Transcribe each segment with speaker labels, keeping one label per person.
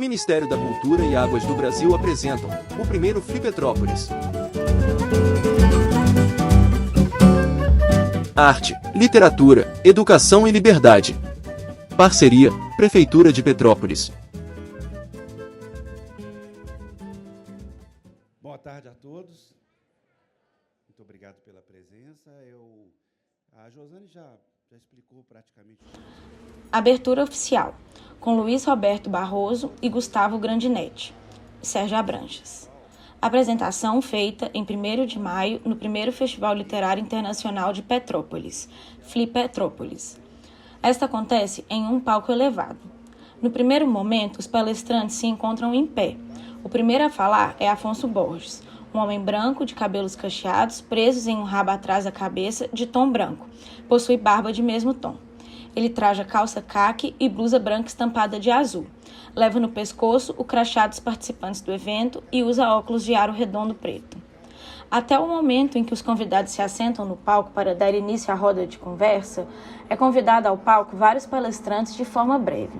Speaker 1: Ministério da Cultura e Águas do Brasil apresentam o primeiro Flipetrópolis. Arte, literatura, educação e liberdade. Parceria, Prefeitura de Petrópolis.
Speaker 2: Boa tarde a todos. Muito obrigado pela presença. A Josane já explicou praticamente.
Speaker 3: Abertura oficial, com Luiz Roberto Barroso e Gustavo Grandinetti, Sérgio Abranches. Apresentação feita em 1º de maio no primeiro Festival Literário Internacional de Petrópolis, Flipetrópolis. Esta acontece em um palco elevado. No primeiro momento, os palestrantes se encontram em pé. O primeiro a falar é Afonso Borges, um homem branco de cabelos cacheados, presos em um rabo atrás da cabeça, de tom branco. Possui barba de mesmo tom. Ele traja calça caque e blusa branca estampada de azul. Leva no pescoço o crachá dos participantes do evento e usa óculos de aro redondo preto. Até o momento em que os convidados se assentam no palco para dar início à roda de conversa, é convidado ao palco vários palestrantes de forma breve.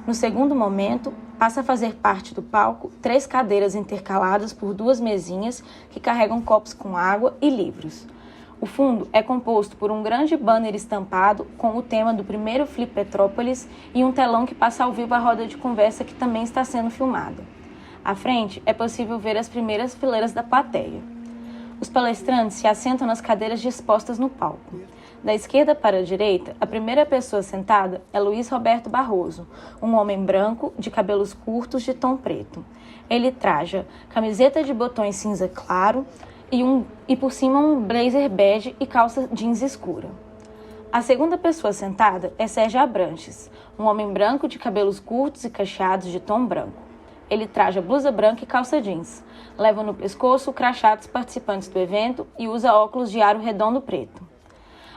Speaker 3: No segundo momento, passa a fazer parte do palco 3 cadeiras intercaladas por 2 mesinhas que carregam copos com água e livros. O fundo é composto por um grande banner estampado com o tema do primeiro Flipetrópolis e um telão que passa ao vivo a roda de conversa que também está sendo filmada. À frente, é possível ver as primeiras fileiras da plateia. Os palestrantes se assentam nas cadeiras dispostas no palco. Da esquerda para a direita, a primeira pessoa sentada é Luiz Roberto Barroso, um homem branco, de cabelos curtos de tom preto. Ele traja camiseta de botões cinza claro e por cima um blazer bege e calça jeans escura. A segunda pessoa sentada é Sérgio Abranches, um homem branco de cabelos curtos e cacheados de tom branco. Ele traja blusa branca e calça jeans. Leva no pescoço o crachá dos participantes do evento e usa óculos de aro redondo preto.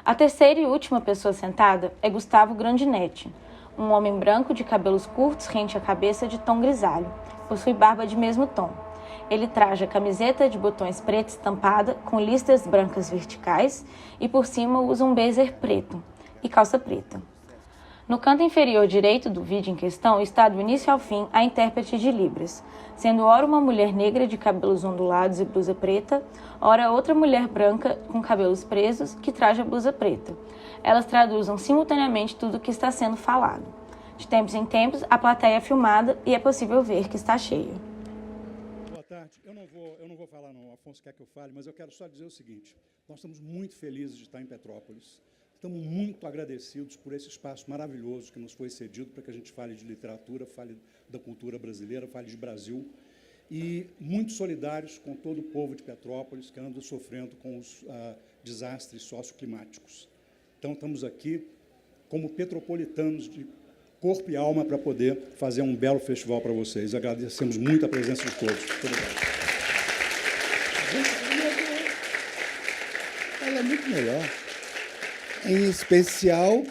Speaker 3: A terceira e última pessoa sentada é Gustavo Grandinetti, um homem branco de cabelos curtos rente à cabeça de tom grisalho. Possui barba de mesmo tom. Ele traja camiseta de botões preta estampada com listras brancas verticais e por cima usa um blazer preto e calça preta. No canto inferior direito do vídeo em questão está do início ao fim a intérprete de Libras, sendo ora uma mulher negra de cabelos ondulados e blusa preta, ora outra mulher branca com cabelos presos que traja blusa preta. Elas traduzem simultaneamente tudo o que está sendo falado. De tempos em tempos, a plateia é filmada e é possível ver que está cheia.
Speaker 2: Boa tarde. Eu não vou falar, não. O Afonso quer que eu fale, mas eu quero só dizer o seguinte. Nós estamos muito felizes de estar em Petrópolis. Estamos muito agradecidos por esse espaço maravilhoso que nos foi cedido para que a gente fale de literatura, fale da cultura brasileira, fale de Brasil, e muito solidários com todo o povo de Petrópolis que anda sofrendo com os desastres socioclimáticos. Então, estamos aqui como petropolitanos de corpo e alma para poder fazer um belo festival para vocês. Agradecemos muito a presença de todos. Muito obrigado.
Speaker 4: Ela é muito melhor. Em especial,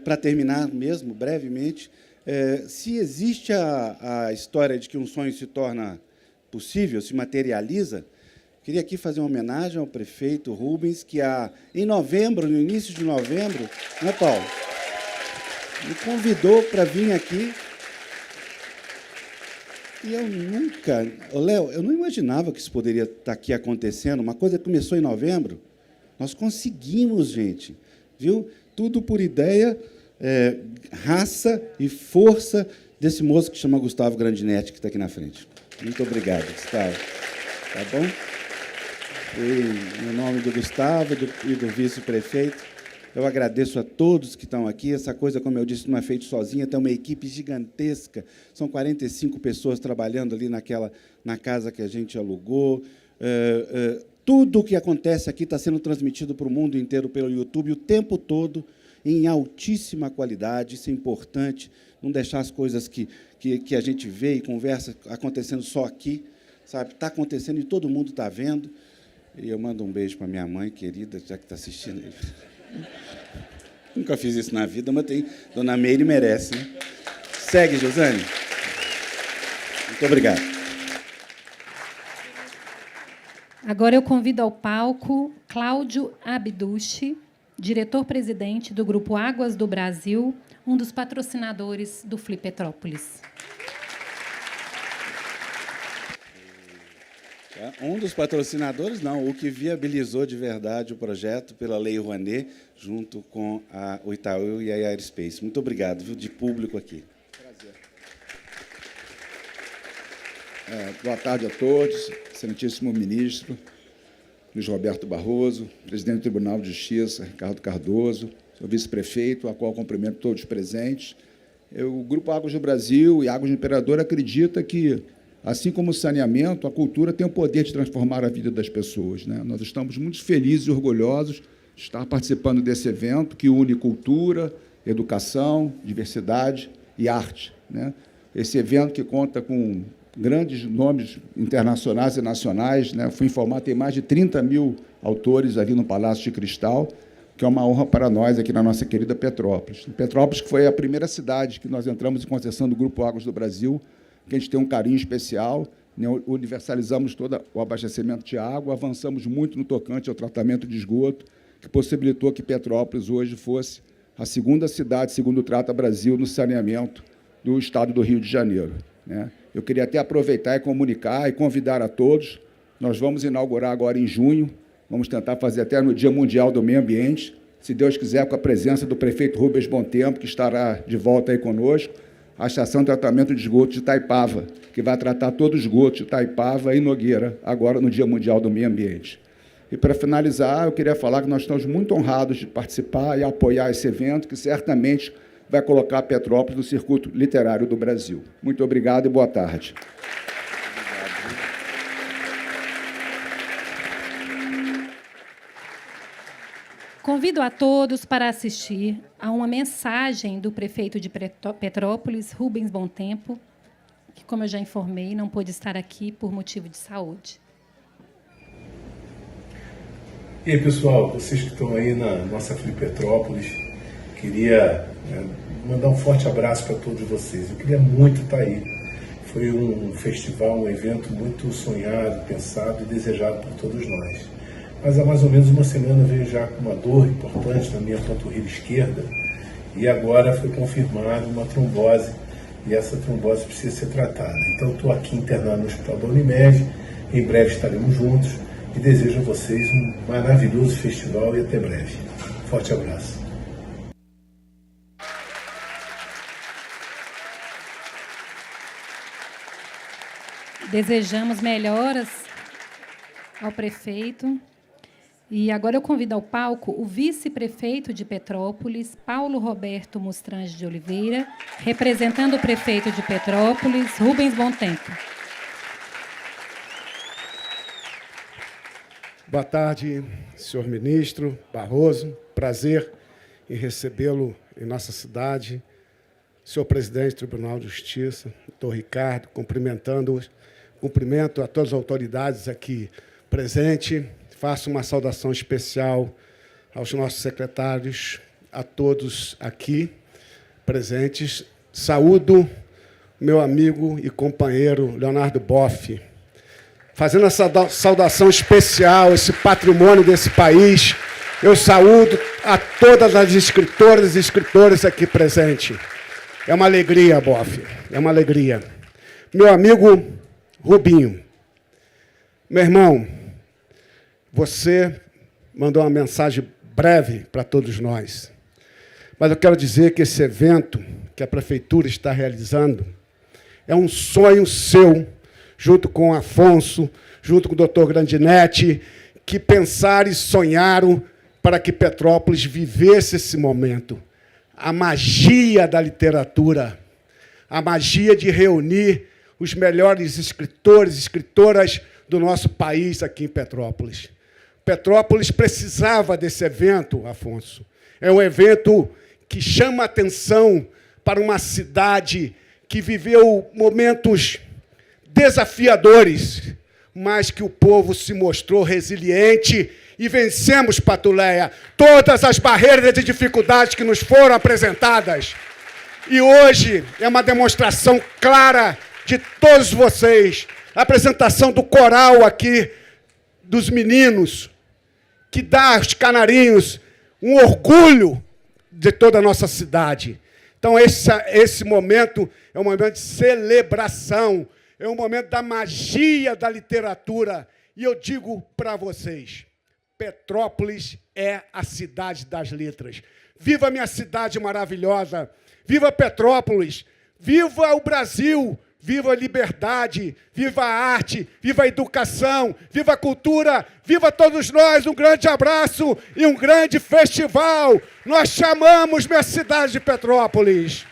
Speaker 4: para terminar mesmo, brevemente, se existe a história de que um sonho se torna possível, se materializa, queria aqui fazer uma homenagem ao prefeito Rubens, que em novembro, no início de novembro, né, Paulo? Me convidou para vir aqui. E eu nunca... Léo, eu não imaginava que isso poderia estar aqui acontecendo. Uma coisa que começou em novembro, nós conseguimos, gente. Viu? Tudo por ideia, raça e força desse moço que chama Gustavo Grandinetti, que está aqui na frente. Muito obrigado, Gustavo. Tá bom? E, no nome do Gustavo e do vice-prefeito, eu agradeço a todos que estão aqui. Essa coisa, como eu disse, não é feita sozinha, tem uma equipe gigantesca. São 45 pessoas trabalhando ali na casa que a gente alugou. Tudo o que acontece aqui está sendo transmitido para o mundo inteiro pelo YouTube o tempo todo, em altíssima qualidade. Isso é importante, não deixar as coisas que a gente vê e conversa acontecendo só aqui, sabe? Está acontecendo e todo mundo está vendo. E eu mando um beijo para minha mãe querida, já que está assistindo. Nunca fiz isso na vida, mas Dona Meire merece, né? Segue, Josane. Muito obrigado.
Speaker 5: Agora eu convido ao palco Cláudio Abducci, diretor-presidente do Grupo Águas do Brasil, um dos patrocinadores do Flipetrópolis.
Speaker 4: Um dos patrocinadores, não, o que viabilizou de verdade o projeto pela Lei Rouanet, junto com o Itaú e a Aerospace. Muito obrigado, viu, de público aqui.
Speaker 6: Prazer. Boa tarde a todos, excelentíssimo ministro Luiz Roberto Barroso, presidente do Tribunal de Justiça, Ricardo Cardoso, seu vice-prefeito, a qual cumprimento todos presentes. O Grupo Águas do Brasil e Águas do Imperador acredita que, assim como o saneamento, a cultura tem o poder de transformar a vida das pessoas, né? Nós estamos muito felizes e orgulhosos de estar participando desse evento que une cultura, educação, diversidade e arte, né? Esse evento que conta com grandes nomes internacionais e nacionais, né? Fui informado, tem mais de 30 mil autores ali no Palácio de Cristal, que é uma honra para nós aqui na nossa querida Petrópolis. Petrópolis, que foi a primeira cidade que nós entramos em concessão do Grupo Águas do Brasil, que a gente tem um carinho especial, né? Universalizamos todo o abastecimento de água, avançamos muito no tocante ao tratamento de esgoto, que possibilitou que Petrópolis hoje fosse a segunda cidade, segundo o Trata Brasil, no saneamento do estado do Rio de Janeiro, né? Eu queria até aproveitar e comunicar e convidar a todos. Nós vamos inaugurar agora em junho, vamos tentar fazer até no Dia Mundial do Meio Ambiente, se Deus quiser, com a presença do prefeito Rubens Bontempo, que estará de volta aí conosco, a estação de tratamento de esgoto de Itaipava, que vai tratar todo o esgoto de Itaipava e Nogueira, agora no Dia Mundial do Meio Ambiente. E, para finalizar, eu queria falar que nós estamos muito honrados de participar e apoiar esse evento, que certamente vai colocar Petrópolis no circuito literário do Brasil. Muito obrigado e boa tarde.
Speaker 5: Convido a todos para assistir a uma mensagem do prefeito de Petrópolis, Rubens Bontempo, que, como eu já informei, não pôde estar aqui por motivo de saúde.
Speaker 7: E aí, pessoal, vocês que estão aí na nossa Petrópolis, queria mandar um forte abraço para todos vocês. Eu queria muito estar aí. Foi um festival, um evento muito sonhado, pensado e desejado por todos nós. Mas há mais ou menos uma semana eu venho já com uma dor importante na minha panturrilha esquerda e agora foi confirmada uma trombose e essa trombose precisa ser tratada. Então estou aqui internado no Hospital da Unimed, em breve estaremos juntos e desejo a vocês um maravilhoso festival e até breve. Forte abraço.
Speaker 5: Desejamos melhoras ao prefeito. E agora eu convido ao palco o vice-prefeito de Petrópolis, Paulo Roberto Mostrange de Oliveira, representando o prefeito de Petrópolis, Rubens Bontempo.
Speaker 8: Boa tarde, senhor ministro Barroso. Prazer em recebê-lo em nossa cidade. Senhor presidente do Tribunal de Justiça, doutor Ricardo, cumprimento a todas as autoridades aqui presentes. Faço uma saudação especial aos nossos secretários, a todos aqui presentes. Saúdo meu amigo e companheiro Leonardo Boff, fazendo essa saudação especial, esse patrimônio desse país. Eu saúdo a todas as escritoras e escritores aqui presentes. É uma alegria, Boff, é uma alegria. Meu amigo Rubinho, meu irmão, você mandou uma mensagem breve para todos nós. Mas eu quero dizer que esse evento que a Prefeitura está realizando é um sonho seu, junto com o Afonso, junto com o doutor Grandinetti, que pensaram e sonharam para que Petrópolis vivesse esse momento. A magia da literatura, a magia de reunir os melhores escritores e escritoras do nosso país aqui em Petrópolis. Petrópolis precisava desse evento, Afonso. É um evento que chama a atenção para uma cidade que viveu momentos desafiadores, mas que o povo se mostrou resiliente e vencemos, Patuleia, todas as barreiras e dificuldades que nos foram apresentadas. E hoje é uma demonstração clara de todos vocês, a apresentação do coral aqui, dos meninos, que dá aos canarinhos um orgulho de toda a nossa cidade. Então, esse momento é um momento de celebração, é um momento da magia da literatura. E eu digo para vocês, Petrópolis é a cidade das letras. Viva minha cidade maravilhosa! Viva Petrópolis! Viva o Brasil! Viva a liberdade! Viva a arte! Viva a educação! Viva a cultura! Viva todos nós! Um grande abraço e um grande festival! Nós chamamos minha cidade de Petrópolis!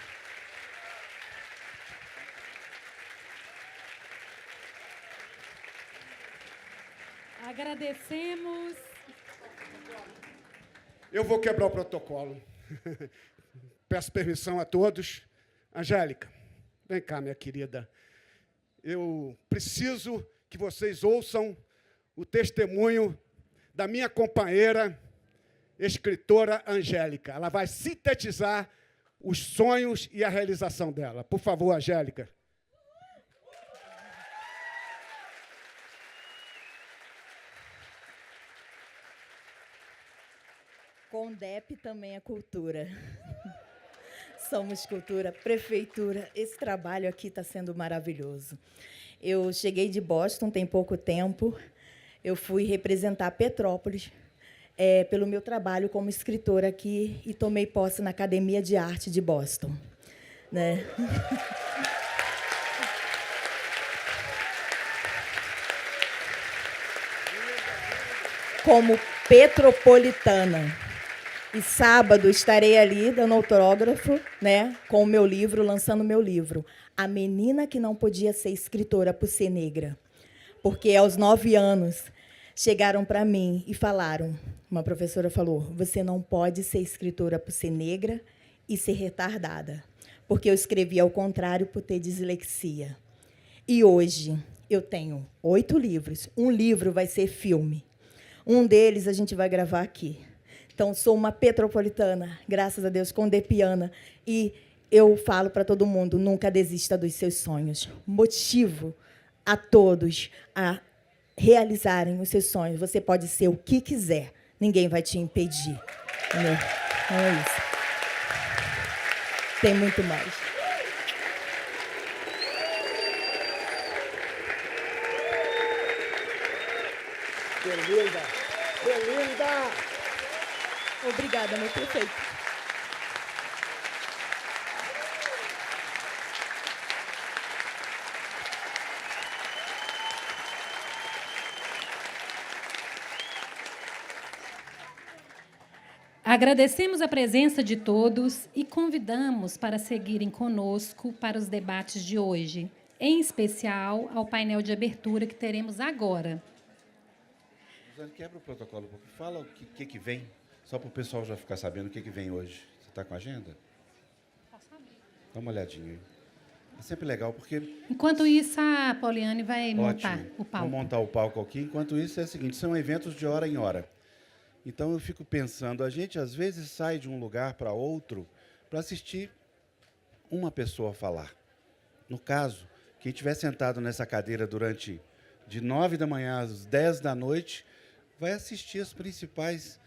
Speaker 5: Agradecemos.
Speaker 8: Eu vou quebrar o protocolo. Peço permissão a todos. Angélica, vem cá, minha querida. Eu preciso que vocês ouçam o testemunho da minha companheira, escritora Angélica. Ela vai sintetizar os sonhos e a realização dela. Por favor, Angélica.
Speaker 9: CONDEP também é cultura. Somos cultura, prefeitura. Esse trabalho aqui está sendo maravilhoso. Eu cheguei de Boston tem pouco tempo. Eu fui representar Petrópolis pelo meu trabalho como escritora aqui e tomei posse na Academia de Arte de Boston, né? Como petropolitana. E sábado estarei ali dando autógrafo, né, com o meu livro, lançando o meu livro. A menina que não podia ser escritora por ser negra. Porque aos 9 anos chegaram para mim e falaram, uma professora falou, você não pode ser escritora por ser negra e ser retardada. Porque eu escrevi ao contrário por ter dislexia. E hoje eu tenho 8 livros. Um livro vai ser filme. Um deles a gente vai gravar aqui. Então, sou uma petropolitana, graças a Deus, condepiana. E eu falo para todo mundo, nunca desista dos seus sonhos. Motivo a todos a realizarem os seus sonhos. Você pode ser o que quiser, ninguém vai te impedir. Entendeu? Então, é isso. Tem muito mais.
Speaker 8: Belinda! Belinda!
Speaker 9: Obrigada, meu prefeito.
Speaker 5: Agradecemos a presença de todos e convidamos para seguirem conosco para os debates de hoje, em especial ao painel de abertura que teremos agora.
Speaker 4: Rosane, quebra o protocolo, porque fala o que vem, só para o pessoal já ficar sabendo o que vem hoje. Você está com a agenda? Dá uma olhadinha aí. É sempre legal, porque...
Speaker 5: Enquanto isso, a Poliane vai
Speaker 4: Ótimo.
Speaker 5: montar o palco.
Speaker 4: Vou montar o palco aqui. Enquanto isso, é o seguinte, são eventos de hora em hora. Então, eu fico pensando, a gente, às vezes, sai de um lugar para outro para assistir uma pessoa falar. No caso, quem estiver sentado nessa cadeira durante de 9 da manhã às 10 da noite, vai assistir as principais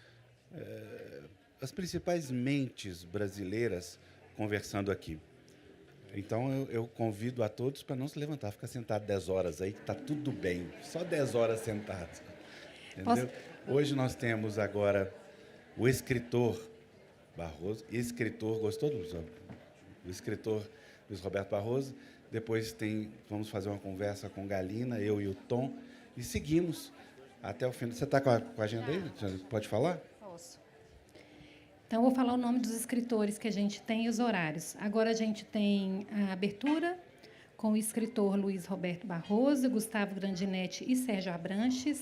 Speaker 4: mentes brasileiras conversando aqui. Então, eu convido a todos para não se levantar, ficar sentado 10 horas aí, que está tudo bem. Só 10 horas sentado. Entendeu? Hoje nós temos agora o escritor Barroso, gostou do o escritor Luiz Roberto Barroso. Depois vamos fazer uma conversa com Galina, eu e o Tom, e seguimos até o fim. Você está com a agenda aí? Pode falar?
Speaker 5: Posso. Então, eu vou falar o nome dos escritores que a gente tem e os horários. Agora, a gente tem a abertura com o escritor Luiz Roberto Barroso, Gustavo Grandinetti e Sérgio Abranches.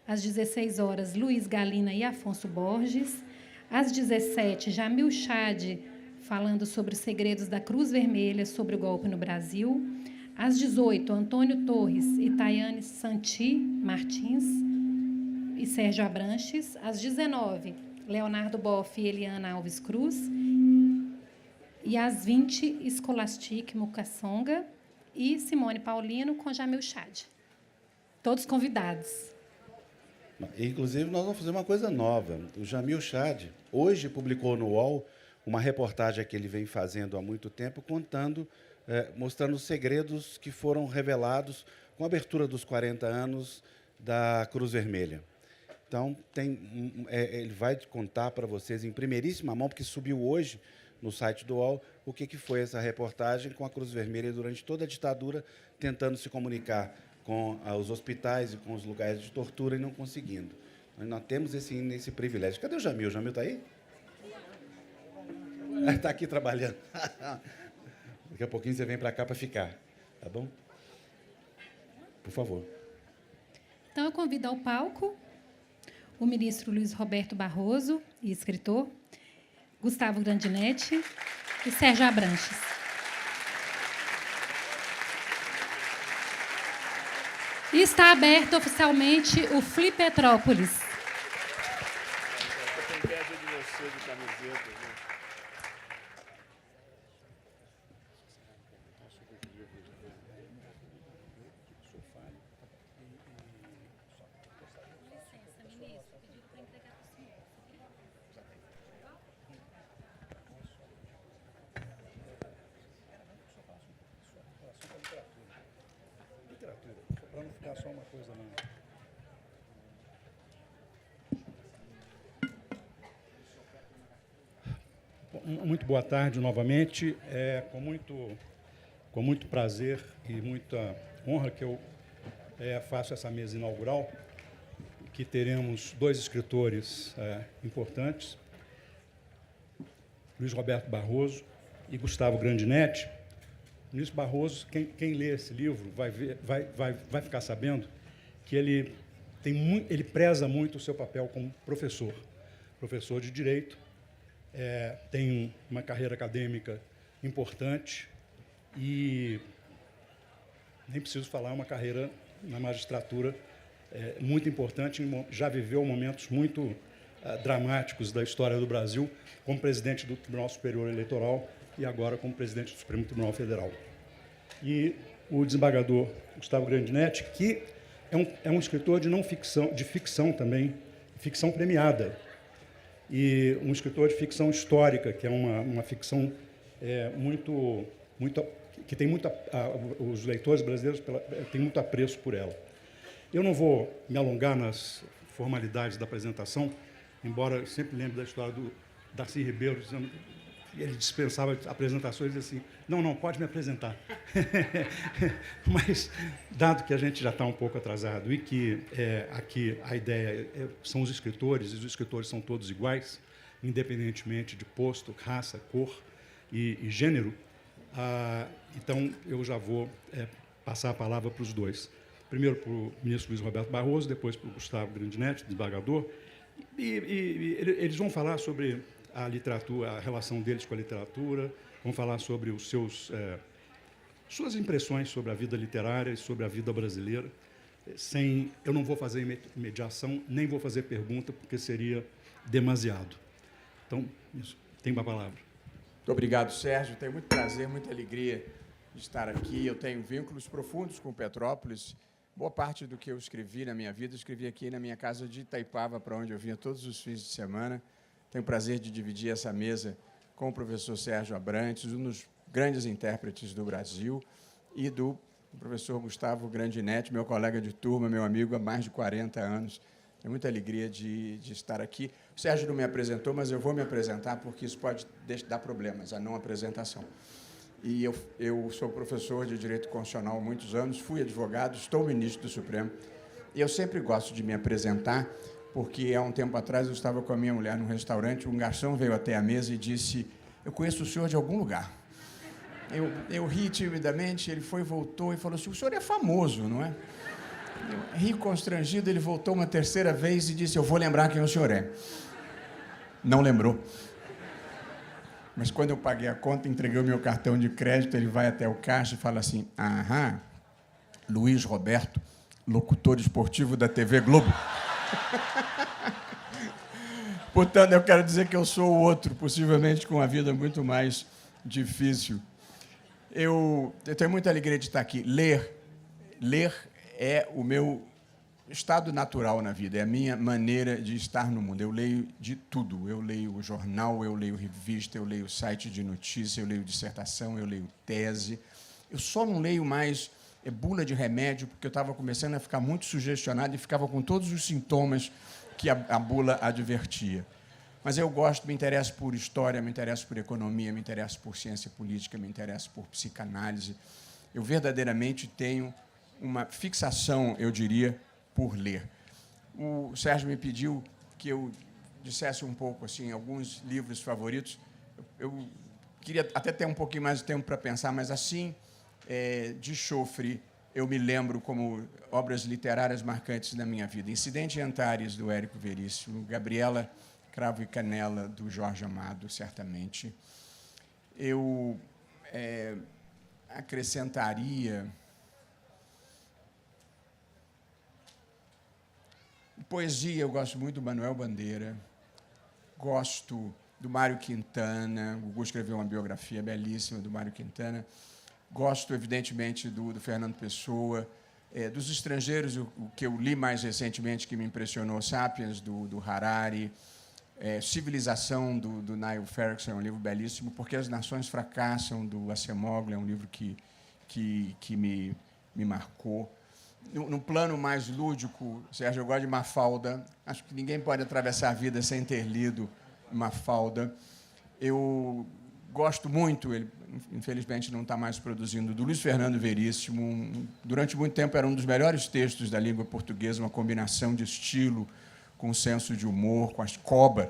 Speaker 5: Às 16 horas, Luiz Galina e Afonso Borges. Às 17, Jamil Chad, falando sobre os segredos da Cruz Vermelha sobre o golpe no Brasil. Às 18, Antônio Torres e Tayane Santi Martins e Sérgio Abranches. Às 19, Leonardo Boff e Eliana Alves Cruz. E às 20, Escolastique Mukassonga e Simone Paulino com Jamil Chad. Todos convidados.
Speaker 4: Inclusive, nós vamos fazer uma coisa nova. O Jamil Chad, hoje, publicou no UOL uma reportagem que ele vem fazendo há muito tempo, contando mostrando os segredos que foram revelados com a abertura dos 40 anos da Cruz Vermelha. Então, ele vai contar para vocês em primeiríssima mão, porque subiu hoje no site do UOL, o que foi essa reportagem com a Cruz Vermelha durante toda a ditadura, tentando se comunicar com os hospitais e com os lugares de tortura e não conseguindo. Nós temos esse privilégio. Cadê o Jamil? O Jamil está aí? Está aqui trabalhando. Daqui a pouquinho você vem para cá para ficar, tá bom? Por favor.
Speaker 5: Então, eu convido ao palco o ministro Luiz Roberto Barroso, e escritor, Gustavo Grandinetti e Sérgio Abranches. E está aberto oficialmente o Flipetrópolis.
Speaker 2: Para não ficar só uma coisa, não. Muito boa tarde novamente. Com muito prazer e muita honra que eu faço essa mesa inaugural, que teremos dois escritores importantes, Luiz Roberto Barroso e Gustavo Grandinetti. Ministro Barroso, quem lê esse livro vai ficar sabendo que ele preza muito o seu papel como professor de Direito, tem uma carreira acadêmica importante e, nem preciso falar, uma carreira na magistratura muito importante, já viveu momentos muito dramáticos da história do Brasil, como presidente do Tribunal Superior Eleitoral e agora como presidente do Supremo Tribunal Federal. E o desembargador Gustavo Grandinetti, que é um escritor de ficção também, ficção premiada, e um escritor de ficção histórica, que é uma ficção que tem os leitores brasileiros têm muito apreço por ela. Eu não vou me alongar nas formalidades da apresentação, embora eu sempre lembre da história do Darcy Ribeiro, dizendo que ele dispensava apresentações e assim, não, pode me apresentar. Mas, dado que a gente já está um pouco atrasado e que aqui a ideia são os escritores, e os escritores são todos iguais, independentemente de posto, raça, cor e gênero, então eu já vou passar a palavra para os dois. Primeiro para o ministro Luiz Roberto Barroso, depois para o Gustavo Grandinetti, desembargador, e eles vão falar sobre a literatura, a relação deles com a literatura, vão falar sobre os suas impressões sobre a vida literária e sobre a vida brasileira. Eu não vou fazer mediação, nem vou fazer pergunta, porque seria demasiado. Então, tem uma palavra.
Speaker 10: Muito obrigado, Sérgio. Tenho muito prazer, muita alegria de estar aqui. Eu tenho vínculos profundos com Petrópolis. Boa parte do que eu escrevi na minha vida, eu escrevi aqui na minha casa de Itaipava, para onde eu vinha todos os fins de semana. Tenho o prazer de dividir essa mesa com o professor Sérgio Abrantes, um dos grandes intérpretes do Brasil, e do professor Gustavo Grandinetti, meu colega de turma, meu amigo há mais de 40 anos. Tenho muita alegria de estar aqui. O Sérgio não me apresentou, mas eu vou me apresentar, porque isso pode dar problemas, a não apresentação. E eu sou professor de Direito Constitucional há muitos anos, fui advogado, estou ministro do Supremo, e eu sempre gosto de me apresentar, porque há um tempo atrás eu estava com a minha mulher num restaurante, um garçom veio até a mesa e disse: eu conheço o senhor de algum lugar. Eu ri timidamente, ele voltou e falou assim: o senhor é famoso, não é? Eu ri constrangido, ele voltou uma terceira vez e disse: eu vou lembrar quem o senhor é. Não lembrou. Mas quando eu paguei a conta, entreguei o meu cartão de crédito, ele vai até o caixa e fala assim: aham, Luiz Roberto, locutor esportivo da TV Globo. Portanto, eu quero dizer que eu sou o outro, possivelmente com uma vida muito mais difícil. Eu tenho muita alegria de estar aqui. Ler é o meu estado natural na vida, é a minha maneira de estar no mundo. Eu leio de tudo. Eu leio o jornal, eu leio revista, eu leio site de notícia, eu leio dissertação, eu leio tese, Eu só não leio mais bula de remédio, porque eu estava começando a ficar muito sugestionado e ficava com todos os sintomas que a bula advertia. Mas eu gosto, me interesso por história, me interesso por economia, me interesso por ciência política, me interesso por psicanálise. Eu verdadeiramente tenho uma fixação, eu diria, por ler. O Sérgio me pediu que eu dissesse um pouco assim, alguns livros favoritos. Eu queria até ter um pouquinho mais de tempo para pensar, mas assim, de chofre, eu me lembro como obras literárias marcantes da minha vida. Incidente em Antares, do Érico Veríssimo, Gabriela, Cravo e Canela, do Jorge Amado, certamente. Eu acrescentaria poesia. Eu gosto muito do Manuel Bandeira, gosto do Mário Quintana. O Gugu escreveu uma biografia belíssima do Mário Quintana. Gosto, evidentemente, do Fernando Pessoa. Dos estrangeiros, o que eu li mais recentemente, que me impressionou, Sapiens, do Harari. Civilização, do Niall Ferguson, é um livro belíssimo. Porque as Nações Fracassam, do Acemoglu, é um livro que me marcou. No plano mais lúdico, Sérgio, eu gosto de Mafalda. Acho que ninguém pode atravessar a vida sem ter lido Mafalda. Eu gosto muito, ele infelizmente não está mais produzindo, do Luiz Fernando Veríssimo. Durante muito tempo era um dos melhores textos da língua portuguesa, uma combinação de estilo com senso de humor, com as cobras.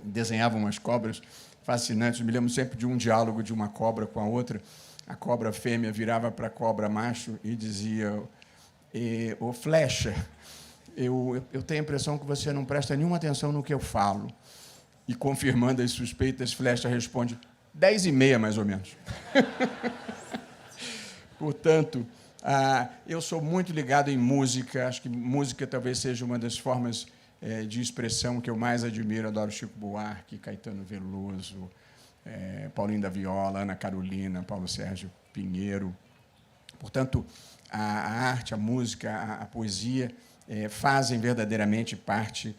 Speaker 10: Desenhavam umas cobras fascinantes. Eu me lembro sempre de um diálogo de uma cobra com a outra. A cobra fêmea virava para a cobra macho e dizia: ô Flecha, eu tenho a impressão que você não presta nenhuma atenção no que eu falo. E, confirmando as suspeitas, Flecha responde: 10h30, mais ou menos. Portanto, eu sou muito ligado em música. Acho que música talvez seja uma das formas de expressão que eu mais admiro. Adoro Chico Buarque, Caetano Veloso, Paulinho da Viola, Ana Carolina, Paulo Sérgio Pinheiro. Portanto, a arte, a música, a poesia fazem verdadeiramente parte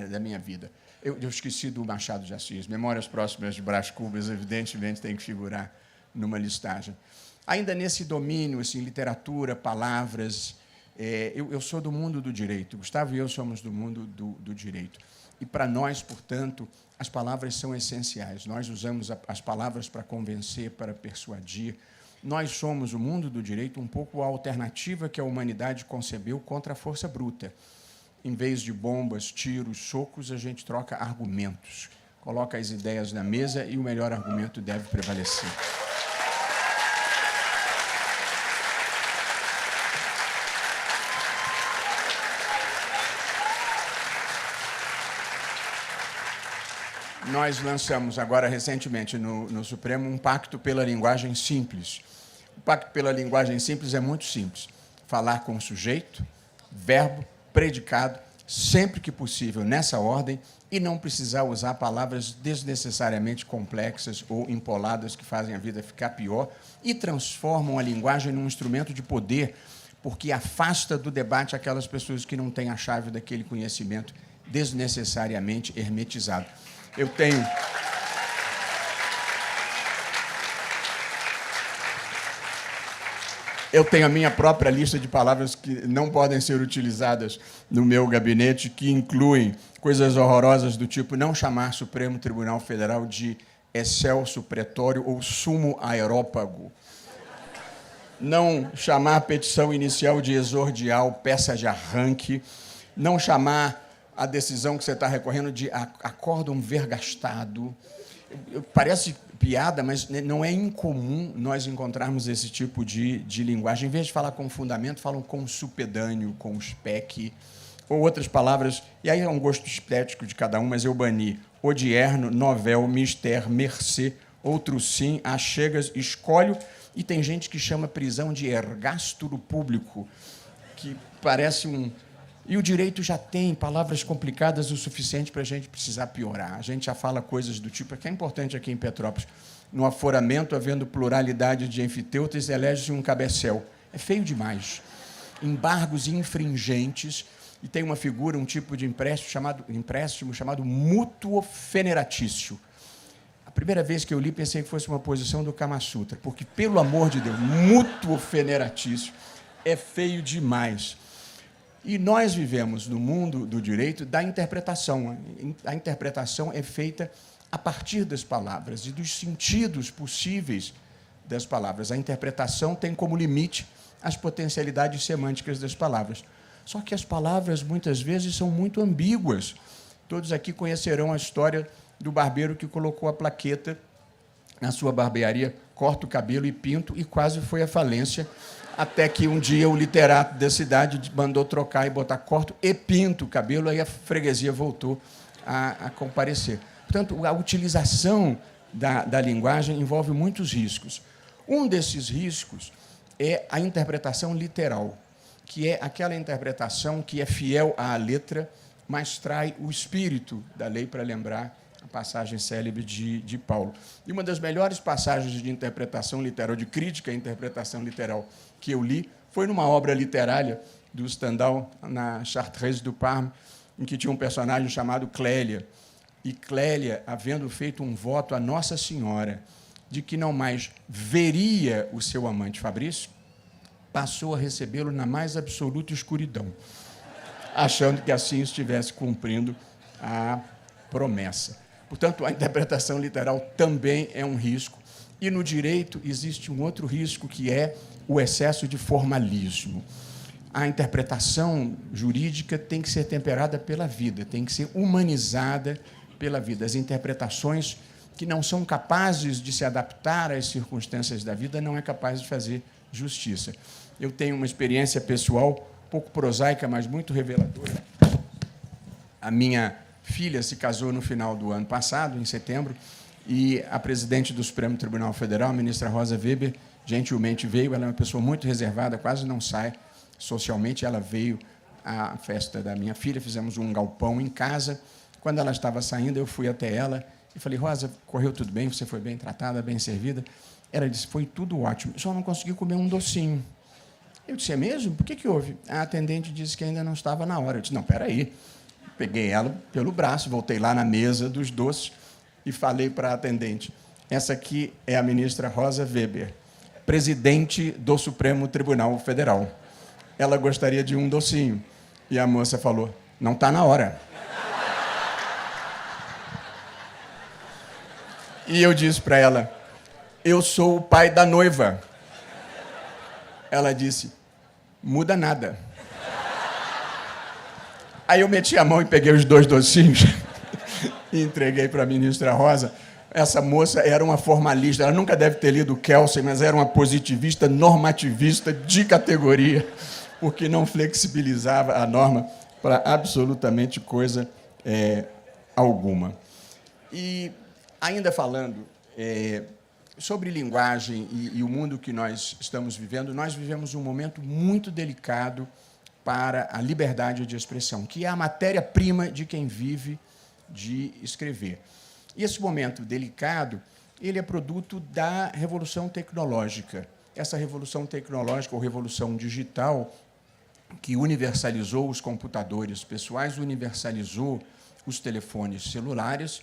Speaker 10: da minha vida. Eu esqueci do Machado de Assis. Memórias Próximas de Brás Cubas, evidentemente, tem que figurar numa listagem. Ainda nesse domínio, assim, literatura, palavras, eu sou do mundo do direito. Gustavo e eu somos do mundo do direito. E, para nós, portanto, as palavras são essenciais. Nós usamos as palavras para convencer, para persuadir. Nós somos, o mundo do direito, um pouco a alternativa que a humanidade concebeu contra a força bruta. Em vez de bombas, tiros, socos, a gente troca argumentos. Coloca as ideias na mesa e o melhor argumento deve prevalecer. Nós lançamos agora, recentemente, no Supremo, um pacto pela linguagem simples. O pacto pela linguagem simples é muito simples. Falar com o sujeito, verbo, predicado, sempre que possível, nessa ordem, e não precisar usar palavras desnecessariamente complexas ou empoladas que fazem a vida ficar pior e transformam a linguagem num instrumento de poder, porque afasta do debate aquelas pessoas que não têm a chave daquele conhecimento desnecessariamente hermetizado. Eu tenho a minha própria lista de palavras que não podem ser utilizadas no meu gabinete, que incluem coisas horrorosas do tipo não chamar Supremo Tribunal Federal de excelso pretório ou sumo aerópago, não chamar a petição inicial de exordial peça de arranque, não chamar a decisão que você está recorrendo de acórdão vergastado. Parece piada, mas não é incomum nós encontrarmos esse tipo de linguagem. Em vez de falar com fundamento, falam com supedâneo, com spec, ou outras palavras. E aí é um gosto estético de cada um, mas eu bani odierno, novel, mister, mercê, outro sim, achegas, escolho. E tem gente que chama prisão de ergástulo público, que parece um... E o direito já tem palavras complicadas o suficiente para a gente precisar piorar. A gente já fala coisas do tipo, que é importante aqui em Petrópolis, no aforamento, havendo pluralidade de enfiteutas, elege-se um cabecel. É feio demais. Embargos infringentes, e tem uma figura, um tipo de empréstimo chamado mútuo feneratício. A primeira vez que eu li, pensei que fosse uma posição do Kama Sutra, porque, pelo amor de Deus, mútuo feneratício é feio demais. E nós vivemos no mundo do direito da interpretação. A interpretação é feita a partir das palavras e dos sentidos possíveis das palavras. A interpretação tem como limite as potencialidades semânticas das palavras. Só que as palavras, muitas vezes, são muito ambíguas. Todos aqui conhecerão a história do barbeiro que colocou a plaqueta na sua barbearia, corta o cabelo e pinto, e quase foi à falência, até que um dia o literato da cidade mandou trocar e botar corto e pinto o cabelo, aí a freguesia voltou a comparecer. Portanto, a utilização da linguagem envolve muitos riscos. Um desses riscos é a interpretação literal, que é aquela interpretação que é fiel à letra, mas trai o espírito da lei, para lembrar a passagem célebre de Paulo. E uma das melhores passagens de interpretação literal, de crítica à interpretação literal, que eu li, foi numa obra literária do Stendhal, na Chartreuse do Parme, em que tinha um personagem chamado Clélia. E Clélia, havendo feito um voto a Nossa Senhora de que não mais veria o seu amante Fabrício, passou a recebê-lo na mais absoluta escuridão, achando que assim estivesse cumprindo a promessa. Portanto, a interpretação literal também é um risco. E no direito existe um outro risco, que é o excesso de formalismo. A interpretação jurídica tem que ser temperada pela vida, tem que ser humanizada pela vida. As interpretações que não são capazes de se adaptar às circunstâncias da vida não é capaz de fazer justiça. Eu tenho uma experiência pessoal, pouco prosaica, mas muito reveladora. A minha filha se casou no final do ano passado, em setembro, e a presidente do Supremo Tribunal Federal, a ministra Rosa Weber, gentilmente veio. Ela é uma pessoa muito reservada, quase não sai socialmente. Ela veio à festa da minha filha, fizemos um galpão em casa. Quando ela estava saindo, eu fui até ela e falei: Rosa, correu tudo bem? Você foi bem tratada, bem servida? Ela disse: foi tudo ótimo, só não consegui comer um docinho. Eu disse: é mesmo? Por que houve? A atendente disse que ainda não estava na hora. Eu disse: não, espera aí. Peguei ela pelo braço, voltei lá na mesa dos doces e falei para a atendente: essa aqui é a ministra Rosa Weber, presidente do Supremo Tribunal Federal. Ela gostaria de um docinho. E a moça falou: não está na hora. E eu disse para ela: eu sou o pai da noiva. Ela disse: muda nada. Aí eu meti a mão e peguei os 2 docinhos e entreguei para a ministra Rosa. Essa moça era uma formalista, ela nunca deve ter lido Kelsen, mas era uma positivista, normativista de categoria, porque não flexibilizava a norma para absolutamente coisa alguma. E, ainda falando sobre linguagem e o mundo que nós estamos vivendo, nós vivemos um momento muito delicado para a liberdade de expressão, que é a matéria-prima de quem vive de escrever. E esse momento delicado, ele é produto da revolução tecnológica. Essa revolução tecnológica, ou revolução digital, que universalizou os computadores pessoais, universalizou os telefones celulares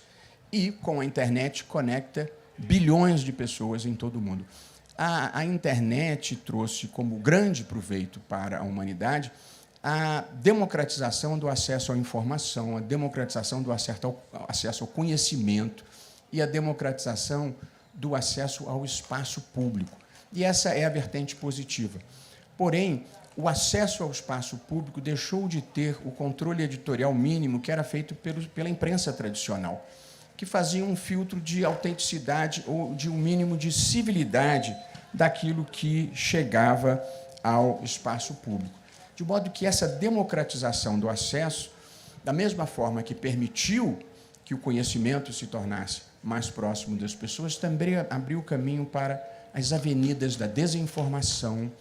Speaker 10: e, com a internet, conecta bilhões de pessoas em todo o mundo. A internet trouxe como grande proveito para a humanidade a democratização do acesso à informação, a democratização do acesso ao conhecimento e a democratização do acesso ao espaço público. E essa é a vertente positiva. Porém, o acesso ao espaço público deixou de ter o controle editorial mínimo que era feito pela imprensa tradicional, que fazia um filtro de autenticidade ou de um mínimo de civilidade daquilo que chegava ao espaço público. De modo que essa democratização do acesso, da mesma forma que permitiu que o conhecimento se tornasse mais próximo das pessoas, também abriu caminho para as avenidas da desinformação,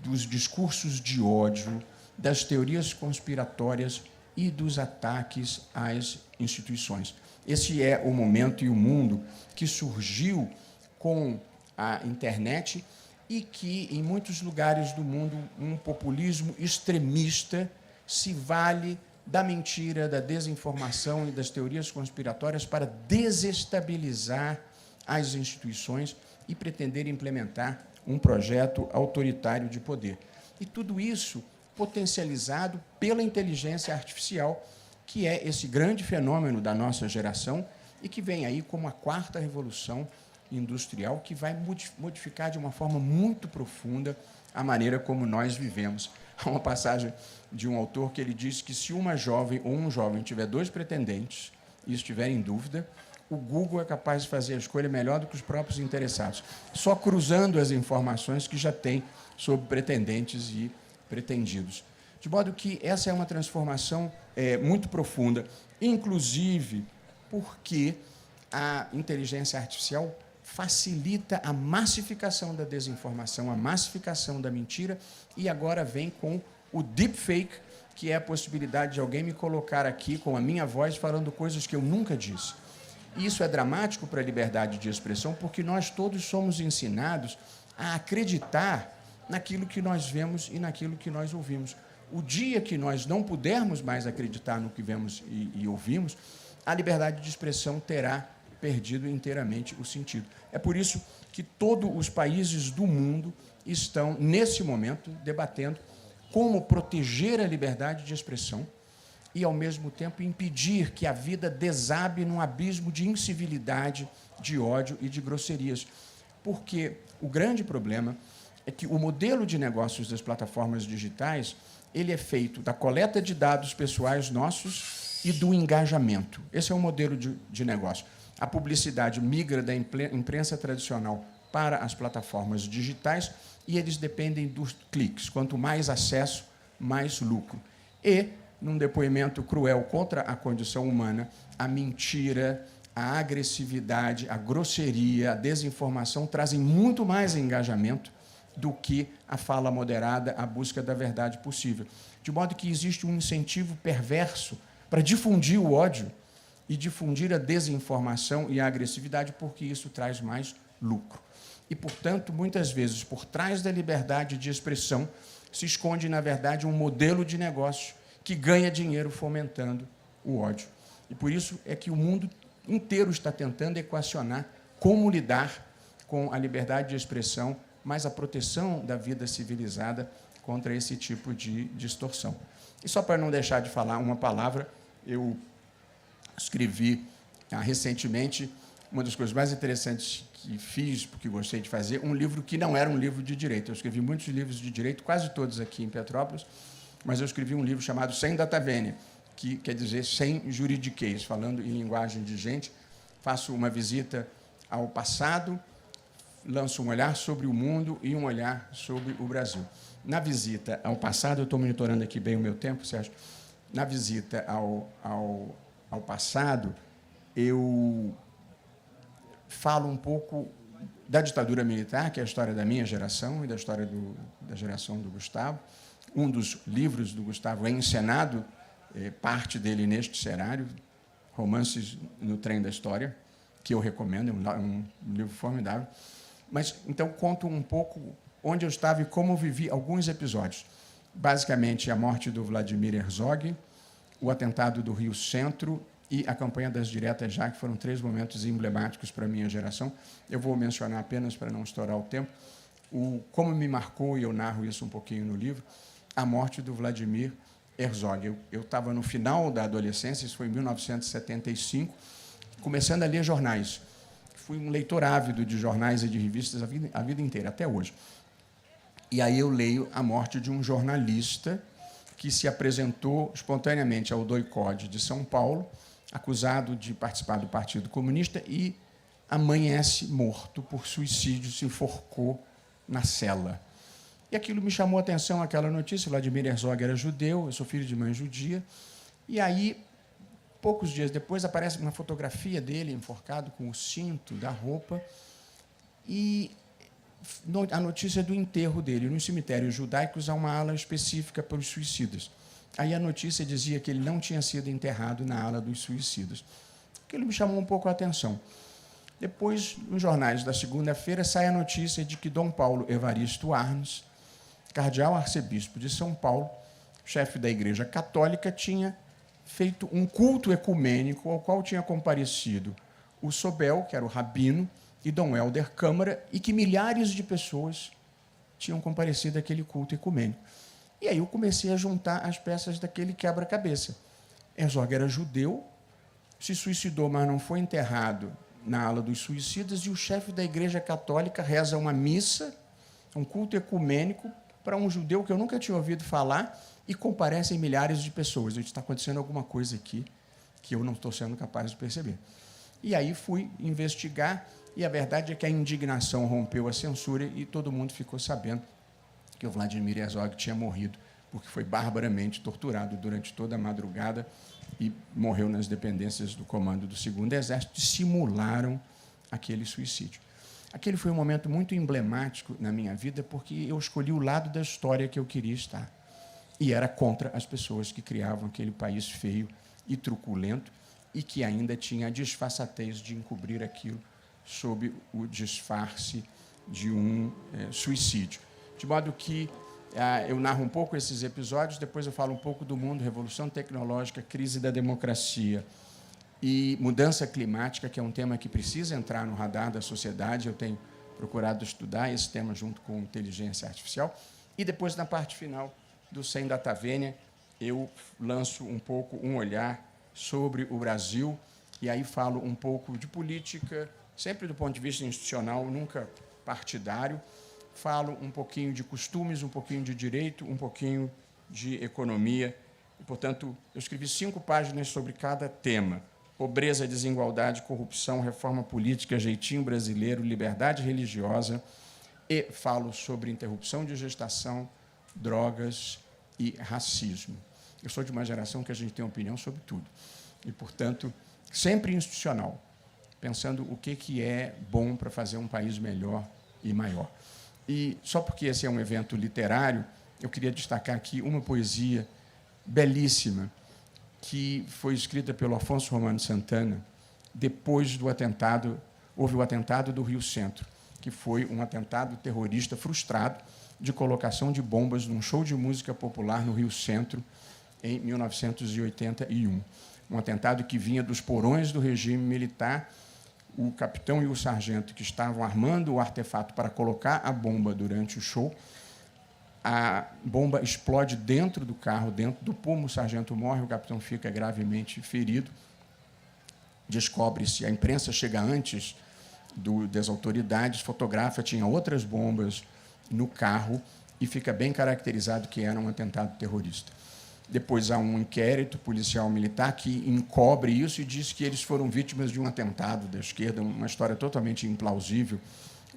Speaker 10: dos discursos de ódio, das teorias conspiratórias e dos ataques às instituições. Esse é o momento e o mundo que surgiu com a internet e que, em muitos lugares do mundo, um populismo extremista se vale da mentira, da desinformação e das teorias conspiratórias para desestabilizar as instituições e pretender implementar um projeto autoritário de poder. E tudo isso potencializado pela inteligência artificial, que é esse grande fenômeno da nossa geração e que vem aí como a quarta revolução industrial, que vai modificar de uma forma muito profunda a maneira como nós vivemos. Há uma passagem de um autor que ele diz que se uma jovem ou um jovem tiver 2 pretendentes e estiver em dúvida, o Google é capaz de fazer a escolha melhor do que os próprios interessados, só cruzando as informações que já tem sobre pretendentes e pretendidos. De modo que essa é uma transformação muito profunda, inclusive porque a inteligência artificial facilita a massificação da desinformação, a massificação da mentira, e agora vem com o deepfake, que é a possibilidade de alguém me colocar aqui com a minha voz falando coisas que eu nunca disse. E isso é dramático para a liberdade de expressão, porque nós todos somos ensinados a acreditar naquilo que nós vemos e naquilo que nós ouvimos. O dia que nós não pudermos mais acreditar no que vemos e ouvimos, a liberdade de expressão terá perdido inteiramente o sentido. É por isso que todos os países do mundo estão, nesse momento, debatendo como proteger a liberdade de expressão e, ao mesmo tempo, impedir que a vida desabe num abismo de incivilidade, de ódio e de grosserias. Porque o grande problema é que o modelo de negócios das plataformas digitais ele é feito da coleta de dados pessoais nossos e do engajamento. Esse é o modelo de negócio. A publicidade migra da imprensa tradicional para as plataformas digitais e eles dependem dos cliques. Quanto mais acesso, mais lucro. E, num depoimento cruel contra a condição humana, a mentira, a agressividade, a grosseria, a desinformação trazem muito mais engajamento do que a fala moderada, a busca da verdade possível. De modo que existe um incentivo perverso para difundir o ódio e difundir a desinformação e a agressividade, porque isso traz mais lucro. E, portanto, muitas vezes, por trás da liberdade de expressão, se esconde, na verdade, um modelo de negócio que ganha dinheiro fomentando o ódio. E por isso é que o mundo inteiro está tentando equacionar como lidar com a liberdade de expressão, mas a proteção da vida civilizada contra esse tipo de distorção. E só para não deixar de falar uma palavra, eu escrevi recentemente, uma das coisas mais interessantes que fiz, porque gostei de fazer, um livro que não era um livro de direito. Eu escrevi muitos livros de direito, quase todos aqui em Petrópolis, mas eu escrevi um livro chamado Sem Data Vênia, que quer dizer sem juridiquês, falando em linguagem de gente. Faço uma visita ao passado, lanço um olhar sobre o mundo e um olhar sobre o Brasil. Na visita ao passado, eu estou monitorando aqui bem o meu tempo, Sérgio. Na visita ao passado, eu falo um pouco da ditadura militar, que é a história da minha geração e da história da geração do Gustavo. Um dos livros do Gustavo é encenado, parte dele neste cenário, Romances no Trem da História, que eu recomendo, é um livro formidável. Mas, então, conto um pouco onde eu estava e como eu vivi alguns episódios. Basicamente, a morte do Vladimir Herzog, o atentado do Rio Centro e a campanha das diretas já, que foram 3 momentos emblemáticos para a minha geração. Eu vou mencionar apenas para não estourar o tempo, como me marcou, e eu narro isso um pouquinho no livro, a morte do Vladimir Herzog. Eu estava no final da adolescência, isso foi em 1975, começando a ler jornais. Fui um leitor ávido de jornais e de revistas a vida inteira, até hoje. E aí eu leio a morte de um jornalista que se apresentou espontaneamente ao DOI-CODE de São Paulo, acusado de participar do Partido Comunista, e amanhece morto por suicídio, se enforcou na cela. E aquilo me chamou a atenção, aquela notícia. Vladimir Herzog era judeu, eu sou filho de mãe judia, e aí, poucos dias depois, aparece uma fotografia dele enforcado com o cinto da roupa e a notícia do enterro dele. Nos cemitérios judaicos há uma ala específica para os suicidas. Aí a notícia dizia que ele não tinha sido enterrado na ala dos suicidas. Aquilo me chamou um pouco a atenção. Depois, nos jornais da segunda-feira, sai a notícia de que Dom Paulo Evaristo Arnes, cardeal arcebispo de São Paulo, chefe da Igreja Católica, tinha feito um culto ecumênico ao qual tinha comparecido o Sobel, que era o rabino, e Dom Helder Câmara, e que milhares de pessoas tinham comparecido àquele culto ecumênico. E aí eu comecei a juntar as peças daquele quebra-cabeça. Herzog era judeu, se suicidou, mas não foi enterrado na ala dos suicidas, e o chefe da Igreja Católica reza uma missa, um culto ecumênico, para um judeu que eu nunca tinha ouvido falar, e comparecem milhares de pessoas. Está acontecendo alguma coisa aqui que eu não estou sendo capaz de perceber. E aí fui investigar, e a verdade é que a indignação rompeu a censura e todo mundo ficou sabendo que o Vladimir Herzog tinha morrido, porque foi barbaramente torturado durante toda a madrugada e morreu nas dependências do comando do 2º Exército, e simularam aquele suicídio. Aquele foi um momento muito emblemático na minha vida, porque eu escolhi o lado da história que eu queria estar. E era contra as pessoas que criavam aquele país feio e truculento, e que ainda tinha a disfarçatez de encobrir aquilo sob o disfarce de um suicídio. De modo que eu narro um pouco esses episódios, depois eu falo um pouco do mundo, revolução tecnológica, crise da democracia e mudança climática, que é um tema que precisa entrar no radar da sociedade. Eu tenho procurado estudar esse tema junto com inteligência artificial. E depois, na parte final do Sem Data Vênia, eu lanço um pouco um olhar sobre o Brasil, e aí falo um pouco de política, sempre do ponto de vista institucional, nunca partidário. Falo um pouquinho de costumes, um pouquinho de direito, um pouquinho de economia. E, portanto, eu escrevi 5 páginas sobre cada tema: pobreza, desigualdade, corrupção, reforma política, jeitinho brasileiro, liberdade religiosa, e falo sobre interrupção de gestação, drogas e racismo. Eu sou de uma geração que a gente tem opinião sobre tudo. E, portanto, sempre institucional, pensando o que é bom para fazer um país melhor e maior. E, só porque esse é um evento literário, eu queria destacar aqui uma poesia belíssima que foi escrita pelo Afonso Romano Santana depois do atentado. Houve o atentado do Rio Centro, que foi um atentado terrorista frustrado de colocação de bombas num show de música popular no Rio Centro, em 1981. Um atentado que vinha dos porões do regime militar. O capitão e o sargento que estavam armando o artefato para colocar a bomba durante o show, a bomba explode dentro do carro, dentro do pomo, o sargento morre, o capitão fica gravemente ferido. Descobre-se, a imprensa chega antes das autoridades, fotografa, tinha outras bombas no carro, e fica bem caracterizado que era um atentado terrorista. Depois há um inquérito policial-militar que encobre isso e diz que eles foram vítimas de um atentado da esquerda, uma história totalmente implausível,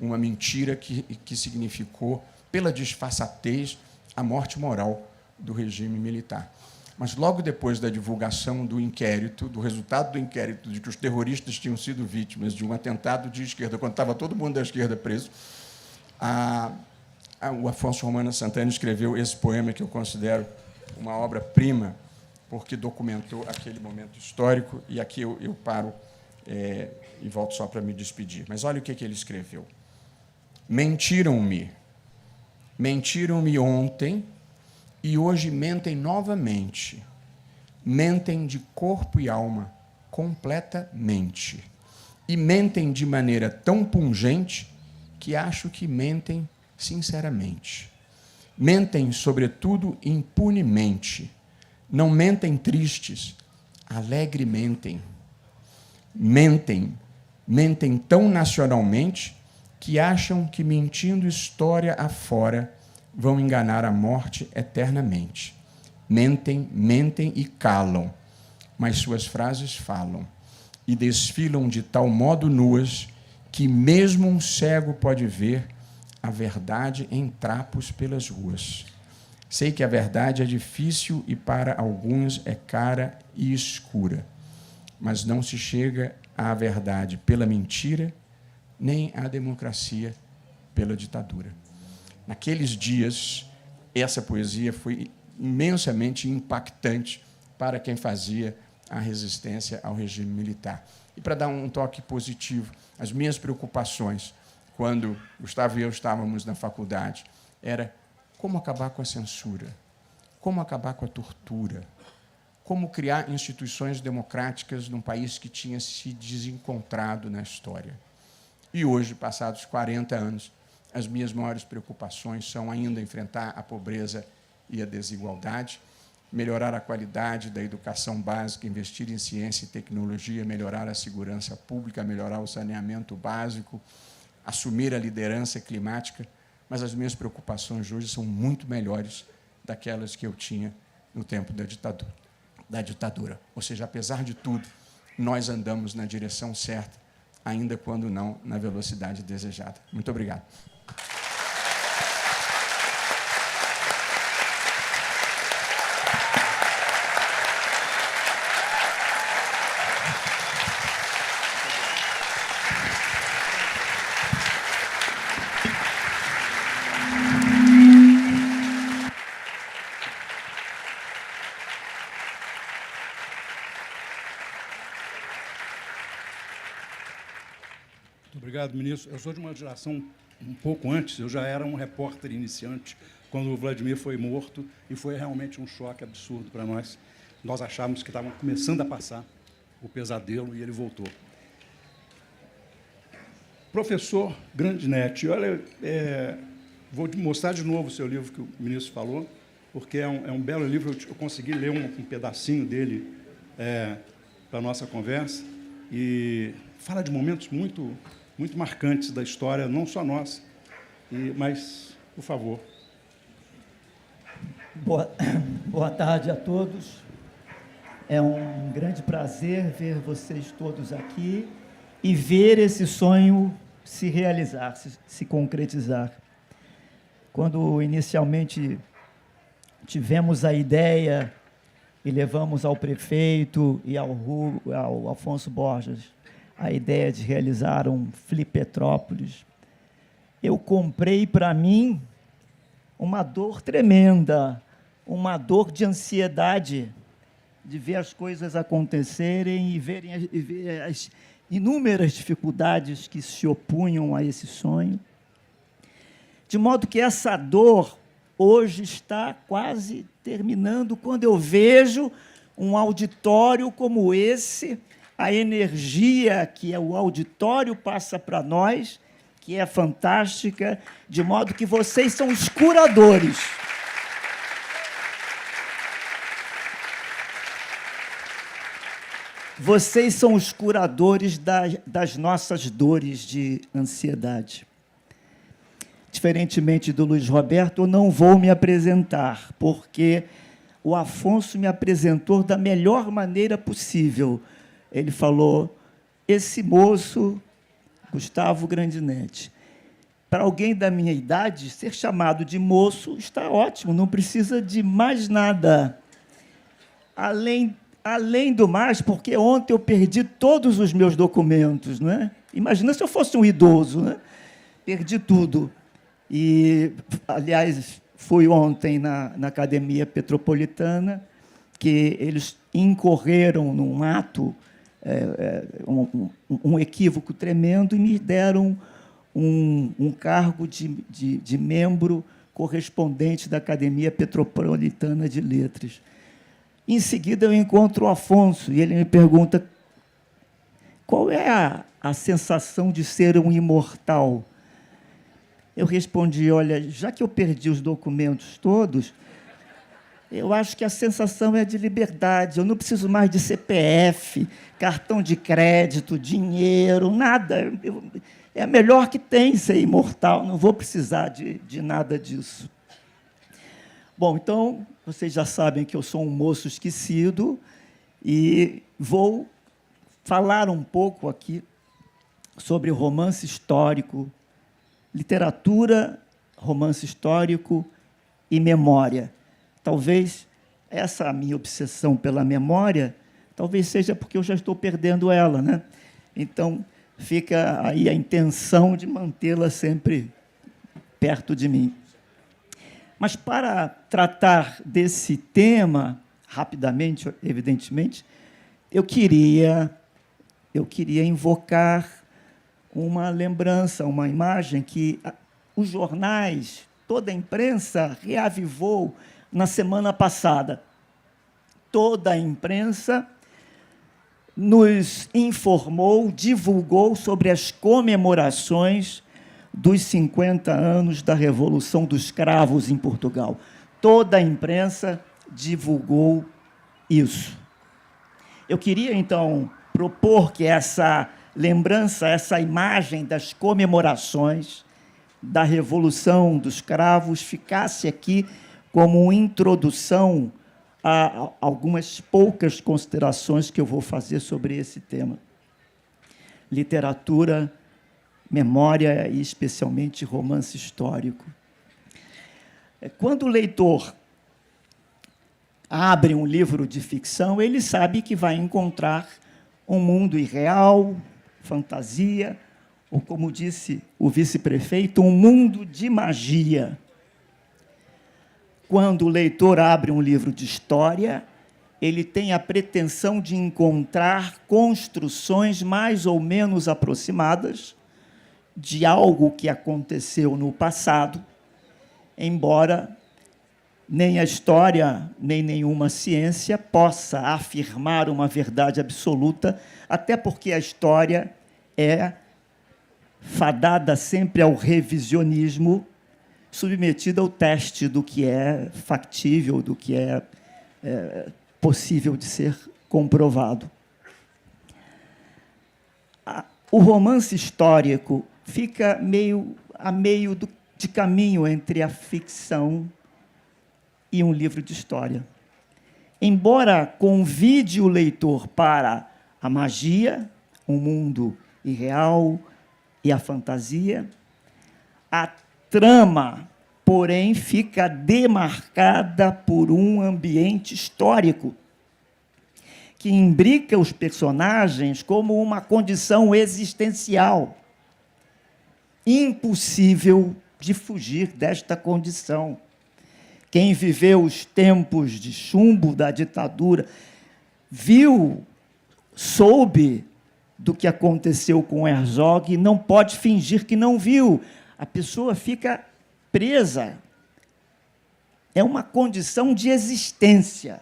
Speaker 10: uma mentira que significou, pela disfarçatez, a morte moral do regime militar. Mas, logo depois da divulgação do inquérito, do resultado do inquérito, de que os terroristas tinham sido vítimas de um atentado de esquerda, quando estava todo mundo da esquerda preso, o Afonso Romano Santana escreveu esse poema que eu considero uma obra-prima, porque documentou aquele momento histórico, e aqui eu paro e volto só para me despedir. Mas olha o que ele escreveu. Mentiram-me ontem, e hoje mentem novamente. Mentem de corpo e alma, completamente. E mentem de maneira tão pungente que acho que mentem sinceramente. Mentem, sobretudo, impunemente. Não mentem tristes, alegremente. Mentem tão nacionalmente que acham que, mentindo história afora, vão enganar a morte eternamente. Mentem e calam, mas suas frases falam, e desfilam de tal modo nuas que mesmo um cego pode ver a verdade em trapos pelas ruas. Sei que a verdade é difícil e para alguns é cara e escura, mas não se chega à verdade pela mentira, nem à democracia pela ditadura. Naqueles dias, essa poesia foi imensamente impactante para quem fazia a resistência ao regime militar. E, para dar um toque positivo, as minhas preocupações, quando Gustavo e eu estávamos na faculdade, era como acabar com a censura, como acabar com a tortura, como criar instituições democráticas num país que tinha se desencontrado na história. E hoje, passados 40 anos, as minhas maiores preocupações são ainda enfrentar a pobreza e a desigualdade, melhorar a qualidade da educação básica, investir em ciência e tecnologia, melhorar a segurança pública, melhorar o saneamento básico, assumir a liderança climática, mas as minhas preocupações hoje são muito melhores daquelas que eu tinha no tempo da ditadura. Ou seja, apesar de tudo, nós andamos na direção certa, ainda quando não na velocidade desejada. Muito obrigado.
Speaker 2: Obrigado, ministro. Eu sou de uma geração um pouco antes, eu já era um repórter iniciante quando o Vladimir foi morto, e foi realmente um choque absurdo para nós. Nós achávamos que estavam começando a passar o pesadelo, e ele voltou. Professor Grandinetti, olha, vou mostrar de novo o seu livro que o ministro falou, porque é um belo livro, eu consegui ler um pedacinho dele para a nossa conversa, e fala de momentos muito marcantes da história, não só nossa, mas, por favor.
Speaker 11: Boa tarde a todos. É um grande prazer ver vocês todos aqui e ver esse sonho se realizar, se concretizar. Quando inicialmente tivemos a ideia e levamos ao prefeito e ao Afonso Borges a ideia de realizar um Flipetrópolis, eu comprei para mim uma dor tremenda, uma dor de ansiedade de ver as coisas acontecerem e ver as inúmeras dificuldades que se opunham a esse sonho. De modo que essa dor hoje está quase terminando quando eu vejo um auditório como esse, a energia que o auditório passa para nós, que é fantástica, de modo que vocês são os curadores. Vocês são os curadores das nossas dores de ansiedade. Diferentemente do Luiz Roberto, eu não vou me apresentar, porque o Afonso me apresentou da melhor maneira possível. Ele falou, esse moço, Gustavo Grandinetti, para alguém da minha idade, ser chamado de moço está ótimo, não precisa de mais nada. Além do mais, porque ontem eu perdi todos os meus documentos, não é? Imagina se eu fosse um idoso, né? Perdi tudo. E, aliás, fui ontem na Academia Petropolitana, que eles incorreram num ato, um equívoco tremendo, e me deram um cargo de membro correspondente da Academia Petropolitana de Letras. Em seguida, eu encontro o Afonso, e ele me pergunta qual é a sensação de ser um imortal. Eu respondi, olha, já que eu perdi os documentos todos, eu acho que a sensação é de liberdade. Eu não preciso mais de CPF, cartão de crédito, dinheiro, nada. É a melhor que tem ser imortal, não vou precisar de nada disso. Bom, então, vocês já sabem que eu sou um moço esquecido e vou falar um pouco aqui sobre romance histórico, literatura, romance histórico e memória. Talvez essa minha obsessão pela memória, talvez seja porque eu já estou perdendo ela, né? Então, fica aí a intenção de mantê-la sempre perto de mim. Mas, para tratar desse tema, rapidamente, evidentemente, eu queria invocar uma lembrança, uma imagem que os jornais, toda a imprensa reavivou na semana passada. toda a imprensa nos informou, divulgou sobre as comemorações dos 50 anos da Revolução dos Cravos em Portugal. Toda a imprensa divulgou isso. Eu queria, então, propor que essa lembrança, essa imagem das comemorações da Revolução dos Cravos ficasse aqui como uma introdução a algumas poucas considerações que eu vou fazer sobre esse tema. Literatura, memória e, especialmente, romance histórico. Quando o leitor abre um livro de ficção, ele sabe que vai encontrar um mundo irreal, fantasia, ou, como disse o vice-prefeito, um mundo de magia. Quando o leitor abre um livro de história, ele tem a pretensão de encontrar construções mais ou menos aproximadas de algo que aconteceu no passado, embora nem a história, nem nenhuma ciência possa afirmar uma verdade absoluta, até porque a história é fadada sempre ao revisionismo, submetida ao teste do que é factível, do que é possível de ser comprovado. O romance histórico fica a meio de caminho entre a ficção e um livro de história. Embora convide o leitor para a magia, um mundo irreal e a fantasia, a trama, porém, fica demarcada por um ambiente histórico que imbrica os personagens como uma condição existencial, impossível de fugir desta condição. Quem viveu os tempos de chumbo da ditadura viu, soube do que aconteceu com Herzog e não pode fingir que não viu. A pessoa fica presa. É uma condição de existência.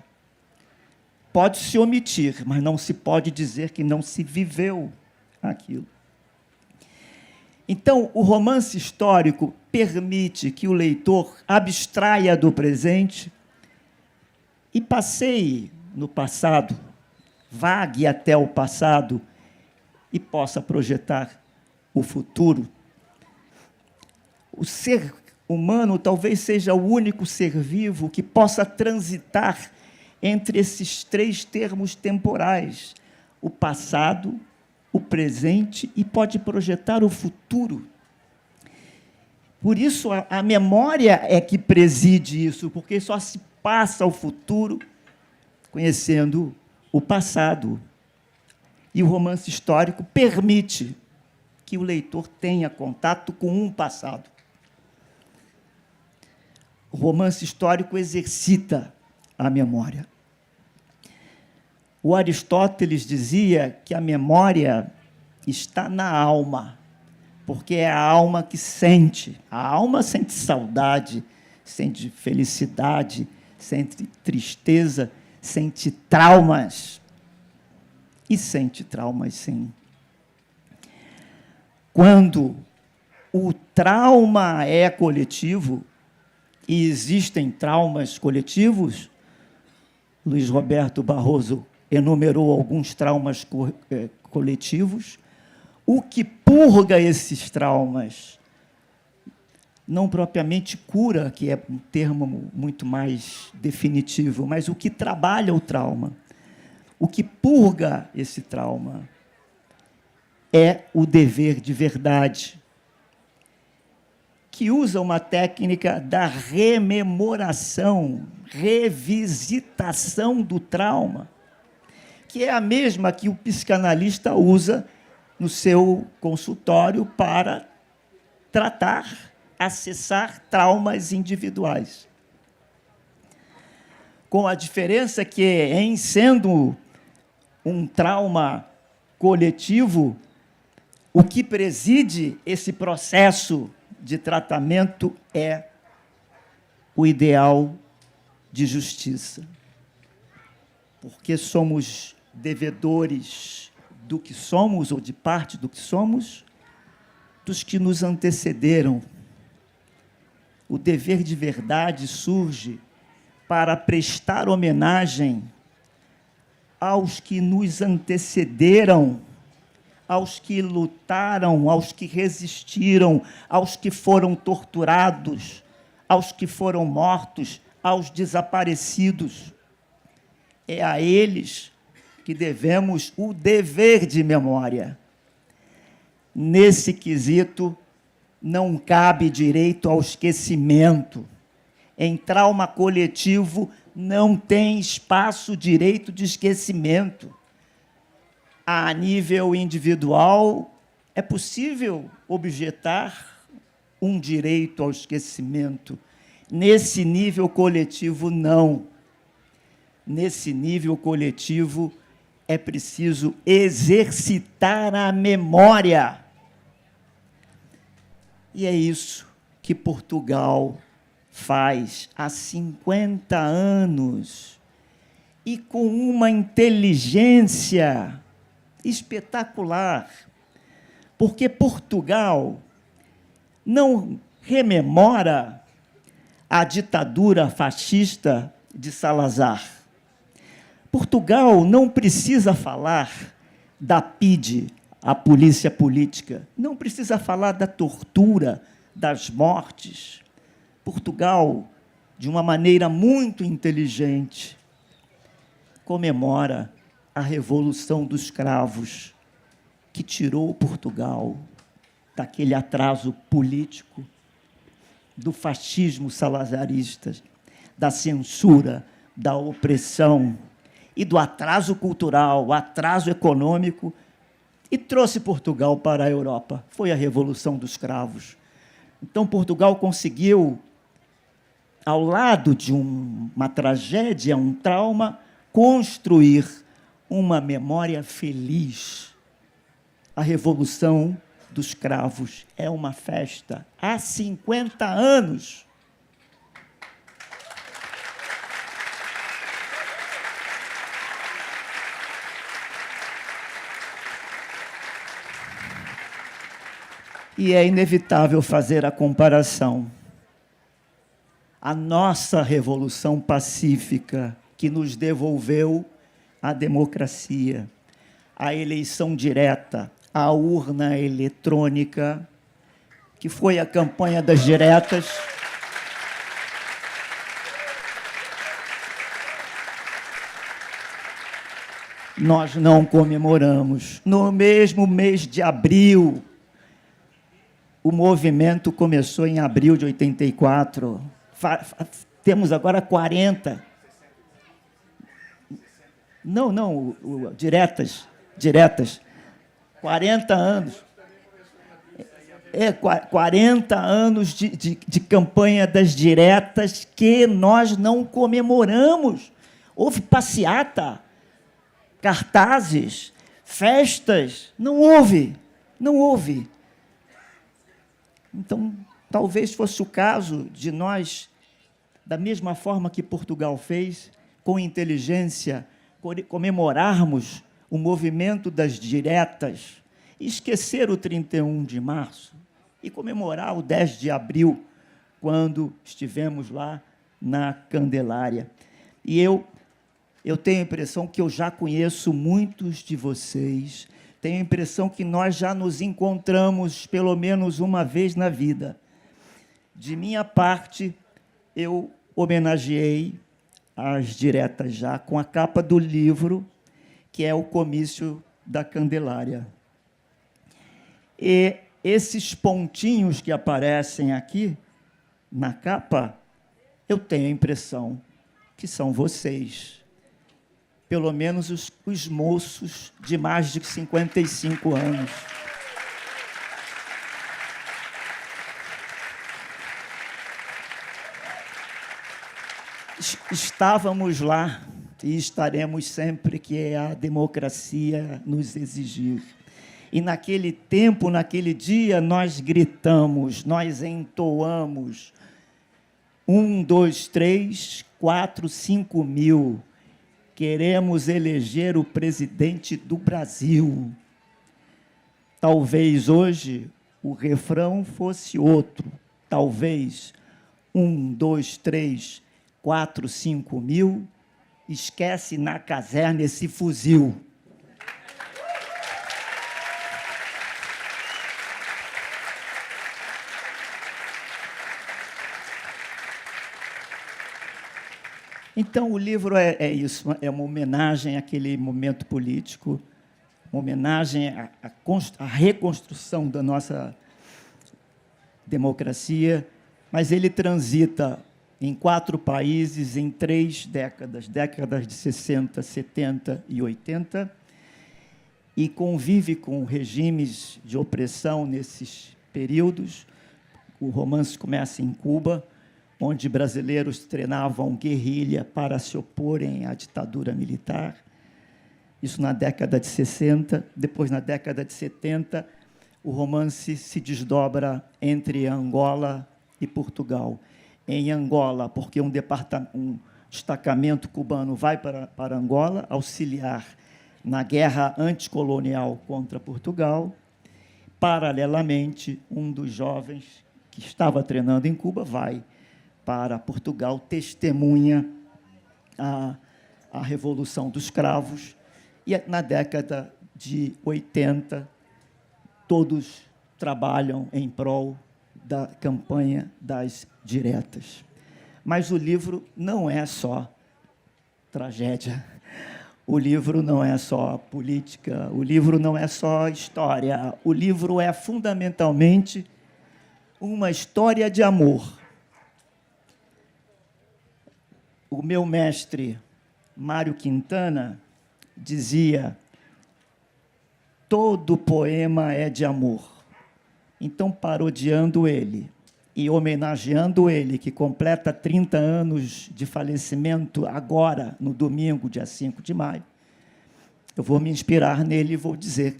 Speaker 11: Pode-se omitir, mas não se pode dizer que não se viveu aquilo. Então, o romance histórico permite que o leitor abstraia do presente e passeie no passado, vague até o passado e possa projetar o futuro. O ser humano talvez seja o único ser vivo que possa transitar entre esses três termos temporais, o passado, o presente e pode projetar o futuro. Por isso, a memória é que preside isso, porque só se passa o futuro conhecendo o passado. E o romance histórico permite que o leitor tenha contato com um passado. O romance histórico exercita a memória. O Aristóteles dizia que a memória está na alma, porque é a alma que sente. A alma sente saudade, sente felicidade, sente tristeza, sente traumas. E sente traumas, sim. Quando o trauma é coletivo, e existem traumas coletivos, Luiz Roberto Barroso enumerou alguns traumas coletivos, o que purga esses traumas, não propriamente cura, que é um termo muito mais definitivo, mas o que trabalha o trauma, o que purga esse trauma é o dever de verdade, que usa uma técnica da rememoração, revisitação do trauma, que é a mesma que o psicanalista usa no seu consultório para tratar, acessar traumas individuais. Com a diferença que, em sendo um trauma coletivo, o que preside esse processo de tratamento é o ideal de justiça. porque somos devedores do que somos, ou de parte do que somos, dos que nos antecederam. O dever de verdade surge para prestar homenagem aos que nos antecederam, aos que lutaram, aos que resistiram, aos que foram torturados, aos que foram mortos, aos desaparecidos. É a eles que devemos o dever de memória. Nesse quesito, não cabe direito ao esquecimento. Em trauma coletivo, não tem espaço direito de esquecimento. A nível individual, é possível objetar um direito ao esquecimento. Nesse nível coletivo, não. Nesse nível coletivo, é preciso exercitar a memória. E é isso que Portugal faz há 50 anos, e com uma inteligência espetacular, porque Portugal não rememora a ditadura fascista de Salazar. Portugal não precisa falar da PIDE, a polícia política, não precisa falar da tortura, das mortes. Portugal, de uma maneira muito inteligente, comemora a Revolução dos Cravos, que tirou Portugal daquele atraso político, do fascismo salazarista, da censura, da opressão e do atraso cultural, atraso econômico, e trouxe Portugal para a Europa. Foi a Revolução dos Cravos. Então, Portugal conseguiu, ao lado de uma tragédia, um trauma, construir uma memória feliz. A Revolução dos Cravos é uma festa há 50 anos. E é inevitável fazer a comparação. A nossa Revolução Pacífica, que nos devolveu a democracia, a eleição direta, a urna eletrônica, que foi a campanha das diretas, nós não comemoramos. No mesmo mês de abril, o movimento começou em abril de 84. Temos agora 40. Não, diretas. 40 anos. 40 anos de campanha das diretas que nós não comemoramos. Houve passeata, cartazes, festas. Não houve. Então, talvez fosse o caso de nós, da mesma forma que Portugal fez, com inteligência, comemorarmos o movimento das diretas, esquecer o 31 de março e comemorar o 10 de abril, quando estivemos lá na Candelária. E eu tenho a impressão que eu já conheço muitos de vocês, tenho a impressão que nós já nos encontramos pelo menos uma vez na vida. De minha parte, eu homenageei as diretas já com a capa do livro, que é o Comício da Candelária. E esses pontinhos que aparecem aqui na capa, eu tenho a impressão que são vocês. Pelo menos os moços de mais de 55 anos. Estávamos lá e estaremos sempre que a democracia nos exigir. E naquele tempo, naquele dia, nós gritamos, nós entoamos 1, 2, 3, 4, 5 mil, queremos eleger o presidente do Brasil. Talvez hoje o refrão fosse outro. Talvez 1, 2, 3, 4, 5 mil, esquece na caserna esse fuzil. Então, o livro é isso, é uma homenagem àquele momento político, uma homenagem à reconstrução da nossa democracia, mas ele transita em 4 países, em 3 décadas, décadas de 60, 70 e 80, e convive com regimes de opressão nesses períodos. O romance começa em Cuba, onde brasileiros treinavam guerrilha para se oporem à ditadura militar. Isso na década de 60. Depois, na década de 70, o romance se desdobra entre Angola e Portugal. Em Angola, porque um destacamento cubano vai para Angola auxiliar na guerra anticolonial contra Portugal. Paralelamente, um dos jovens que estava treinando em Cuba vai para Portugal, testemunha a Revolução dos Cravos, e na década de 80, todos trabalham em prol da campanha das diretas. Mas o livro não é só tragédia, o livro não é só política, o livro não é só história, o livro é fundamentalmente uma história de amor. O meu mestre, Mário Quintana, dizia: todo poema é de amor. Então, parodiando ele e homenageando ele, que completa 30 anos de falecimento agora, no domingo, dia 5 de maio, eu vou me inspirar nele e vou dizer: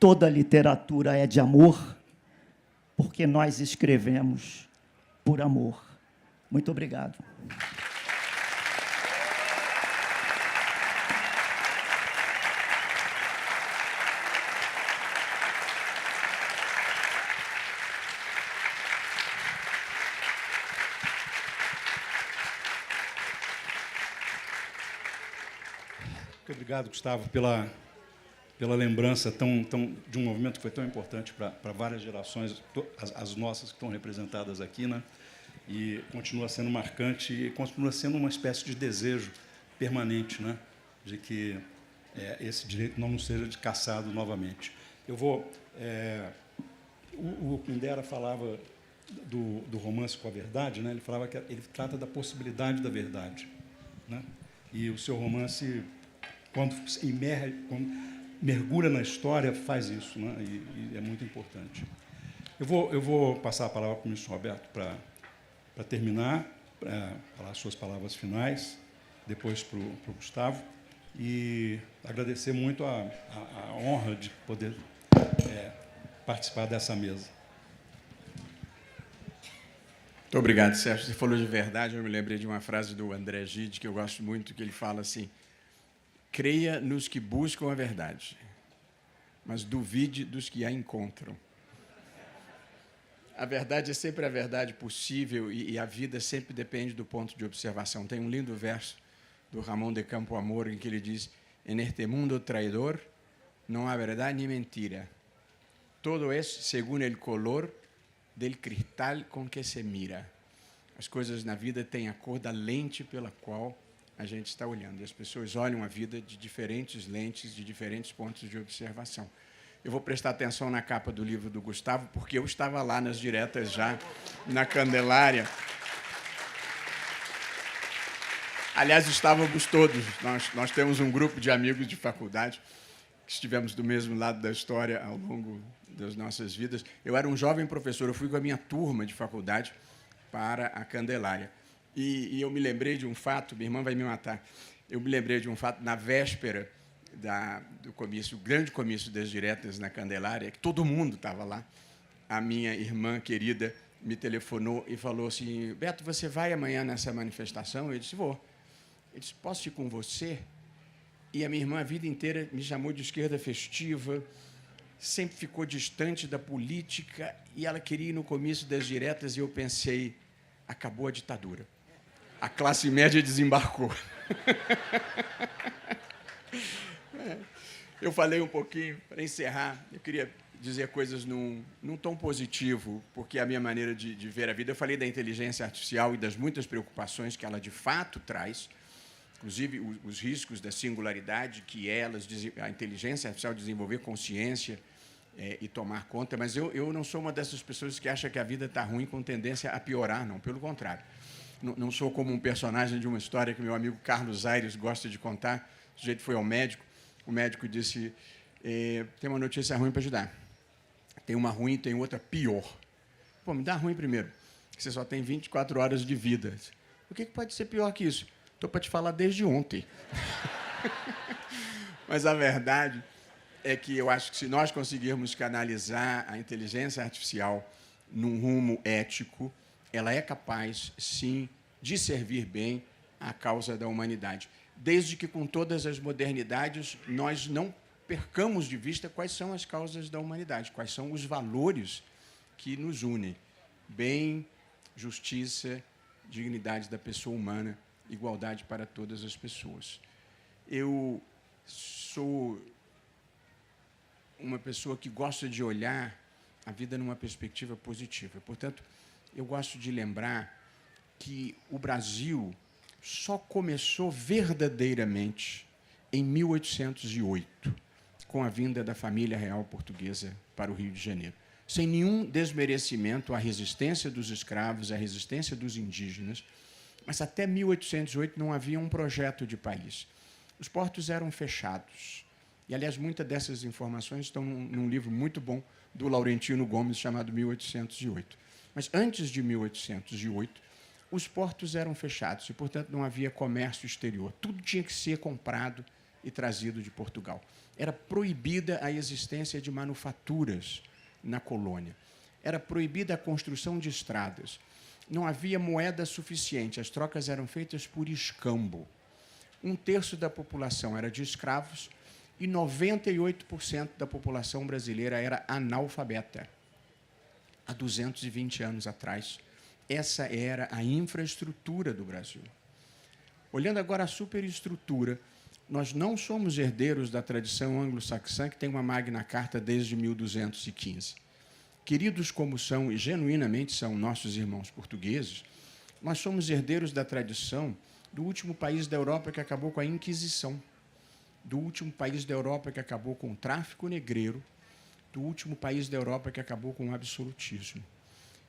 Speaker 11: toda literatura é de amor, porque nós escrevemos por amor. Muito obrigado.
Speaker 2: Muito obrigado, Gustavo, pela lembrança de um movimento que foi tão importante para várias gerações, as nossas que estão representadas aqui, né? E continua sendo marcante e continua sendo uma espécie de desejo permanente, né? De que esse direito não nos seja cassado novamente. Eu vou... o Kundera falava do romance com a verdade, né? Ele falava que ele trata da possibilidade da verdade, né? E o seu romance, quando mergulha na história, faz isso, né? E é muito importante. Eu vou passar a palavra para o ministro Roberto para terminar, para falar as suas palavras finais, depois para o Gustavo, e agradecer muito a honra de poder participar dessa mesa.
Speaker 10: Muito obrigado, Sérgio. Você falou de verdade, eu me lembrei de uma frase do André Gide, que eu gosto muito, que ele fala assim: creia nos que buscam a verdade, mas duvide dos que a encontram. A verdade é sempre a verdade possível e a vida sempre depende do ponto de observação. Tem um lindo verso do Ramón de Campo Amor em que ele diz: en este mundo traidor não há verdade nem mentira. Todo é segundo el color del cristal com que se mira. As coisas na vida têm a cor da lente pela qual a gente está olhando. E as pessoas olham a vida de diferentes lentes, de diferentes pontos de observação. Eu vou prestar atenção na capa do livro do Gustavo, porque eu estava lá nas diretas já, na Candelária. Aliás, estávamos todos. Nós temos um grupo de amigos de faculdade que estivemos do mesmo lado da história ao longo das nossas vidas. Eu era um jovem professor, eu fui com a minha turma de faculdade para a Candelária. E eu me lembrei de um fato, minha irmã vai me matar, eu me lembrei de um fato na véspera do comício, o grande comício das diretas na Candelária, que todo mundo estava lá. A minha irmã querida me telefonou e falou assim: Beto, você vai amanhã nessa manifestação? Eu disse: vou. Ele disse: posso ir com você? E a minha irmã, a vida inteira, me chamou de esquerda festiva, sempre ficou distante da política, e ela queria ir no comício das diretas, e eu pensei, acabou a ditadura. A classe média desembarcou. Eu falei um pouquinho, para encerrar, eu queria dizer coisas num tom positivo, porque é a minha maneira de ver a vida. Eu falei da inteligência artificial e das muitas preocupações que ela, de fato, traz, inclusive os riscos da singularidade que a inteligência artificial desenvolver consciência e tomar conta, mas eu não sou uma dessas pessoas que acha que a vida está ruim com tendência a piorar, não, pelo contrário. Não sou como um personagem de uma história que meu amigo Carlos Aires gosta de contar. O sujeito foi ao médico, o médico disse, tem uma notícia ruim para te dar. Tem uma ruim e tem outra pior. Pô, me dá a ruim primeiro, que você só tem 24 horas de vida. O que pode ser pior que isso? Estou para te falar desde ontem. Mas a verdade é que eu acho que se nós conseguirmos canalizar a inteligência artificial num rumo ético, ela é capaz, sim, de servir bem à causa da humanidade. Desde que, com todas as modernidades, nós não percamos de vista quais são as causas da humanidade, quais são os valores que nos unem. Bem, justiça, dignidade da pessoa humana, igualdade para todas as pessoas. Eu sou uma pessoa que gosta de olhar a vida numa perspectiva positiva. Portanto, eu gosto de lembrar que o Brasil só começou verdadeiramente em 1808, com a vinda da família real portuguesa para o Rio de Janeiro. Sem nenhum desmerecimento à resistência dos escravos, à resistência dos indígenas, mas até 1808 não havia um projeto de país. Os portos eram fechados. E, aliás, muitas dessas informações estão num livro muito bom do Laurentino Gomes, chamado 1808. Mas, antes de 1808, os portos eram fechados e, portanto, não havia comércio exterior. Tudo tinha que ser comprado e trazido de Portugal. Era proibida a existência de manufaturas na colônia. Era proibida a construção de estradas. Não havia moeda suficiente, as trocas eram feitas por escambo. 1/3 da população era de escravos e 98% da população brasileira era analfabeta. Há 220 anos atrás, essa era a infraestrutura do Brasil. Olhando agora a superestrutura, nós não somos herdeiros da tradição anglo-saxã, que tem uma Magna Carta desde 1215. Queridos como são, e genuinamente são nossos irmãos portugueses, nós somos herdeiros da tradição do último país da Europa que acabou com a Inquisição, do último país da Europa que acabou com o tráfico negreiro, do último país da Europa que acabou com o absolutismo.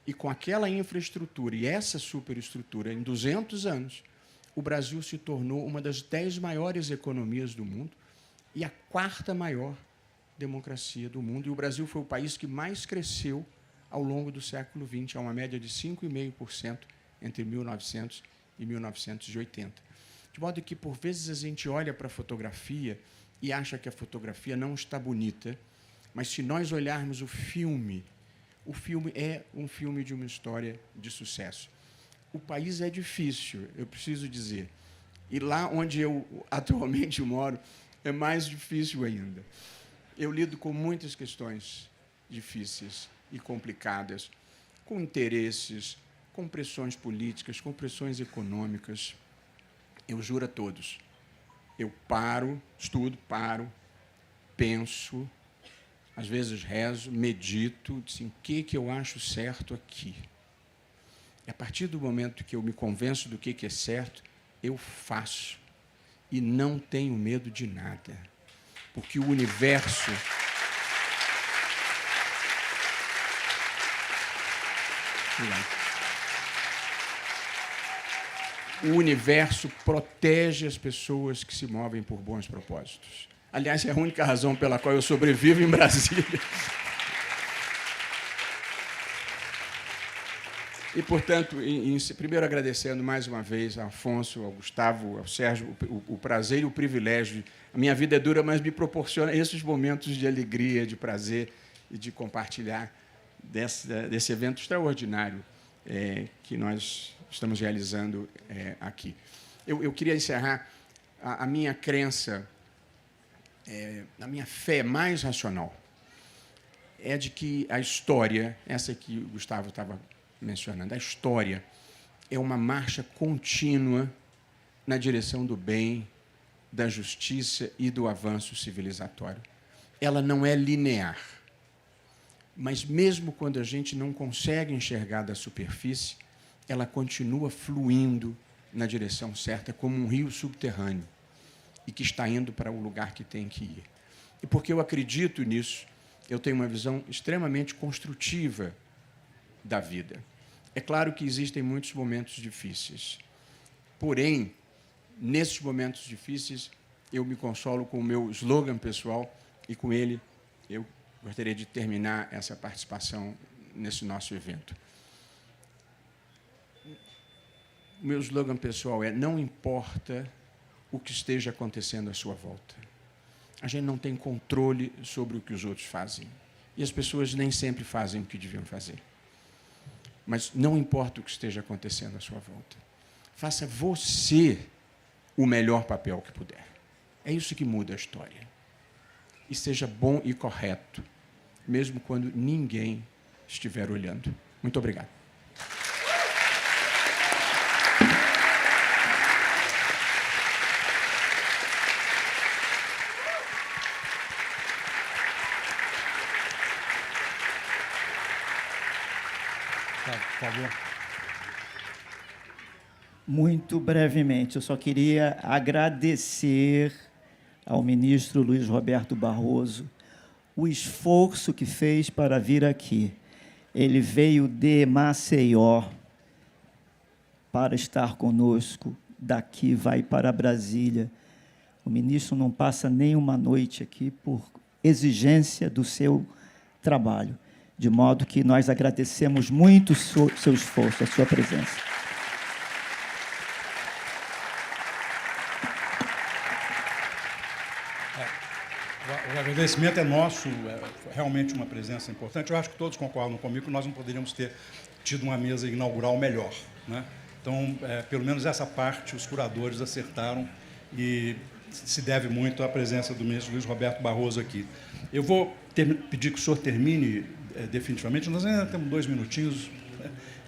Speaker 10: E com aquela infraestrutura e essa superestrutura, em 200 anos, o Brasil se tornou uma das 10 maiores economias do mundo e a 4ª maior democracia do mundo. E o Brasil foi o país que mais cresceu ao longo do século XX, a uma média de 5,5% entre 1900 e 1980. De modo que, por vezes, a gente olha para a fotografia e acha que a fotografia não está bonita, mas se nós olharmos o filme é um filme de uma história de sucesso. O país é difícil, eu preciso dizer. E lá onde eu atualmente moro, é mais difícil ainda. Eu lido com muitas questões difíceis e complicadas, com interesses, com pressões políticas, com pressões econômicas. Eu juro a todos, eu estudo, penso, às vezes rezo, medito, assim, o que eu acho certo aqui. E a partir do momento que eu me convenço do que é certo, eu faço. E não tenho medo de nada. Porque o universo... O universo protege as pessoas que se movem por bons propósitos. Aliás, é a única razão pela qual eu sobrevivo em Brasília. E, portanto, primeiro agradecendo mais uma vez a Afonso, ao Gustavo, ao Sérgio, o prazer e o privilégio. A minha vida é dura, mas me proporciona esses momentos de alegria, de prazer e de compartilhar desse evento extraordinário que nós estamos realizando aqui. Eu queria encerrar a minha crença a minha fé mais racional é de que a história, essa que o Gustavo estava mencionando, a história é uma marcha contínua na direção do bem, da justiça e do avanço civilizatório. Ela não é linear. Mas, mesmo quando a gente não consegue enxergar da superfície, ela continua fluindo na direção certa, como um rio subterrâneo, e que está indo para o lugar que tem que ir. E porque eu acredito nisso, eu tenho uma visão extremamente construtiva da vida. É claro que existem muitos momentos difíceis. Porém, nesses momentos difíceis, eu me consolo com o meu slogan pessoal e, com ele, eu gostaria de terminar essa participação nesse nosso evento. O meu slogan pessoal é: não importa o que esteja acontecendo à sua volta. A gente não tem controle sobre o que os outros fazem. E as pessoas nem sempre fazem o que deviam fazer. Mas não importa o que esteja acontecendo à sua volta. Faça você o melhor papel que puder. É isso que muda a história. E seja bom e correto, mesmo quando ninguém estiver olhando. Muito obrigado.
Speaker 2: Por favor.
Speaker 11: Muito brevemente, eu só queria agradecer ao ministro Luiz Roberto Barroso o esforço que fez para vir aqui. Ele veio de Maceió para estar conosco, daqui vai para Brasília. O ministro não passa nem uma noite aqui por exigência do seu trabalho, de modo que nós agradecemos muito o seu esforço, a sua presença.
Speaker 2: O agradecimento é nosso, é realmente uma presença importante. Eu acho que todos concordam comigo que nós não poderíamos ter tido uma mesa inaugural melhor, né? Então, pelo menos essa parte os curadores acertaram e se deve muito à presença do ministro Luiz Roberto Barroso aqui. Eu vou pedir que o senhor termine definitivamente. Nós ainda temos 2 minutinhos,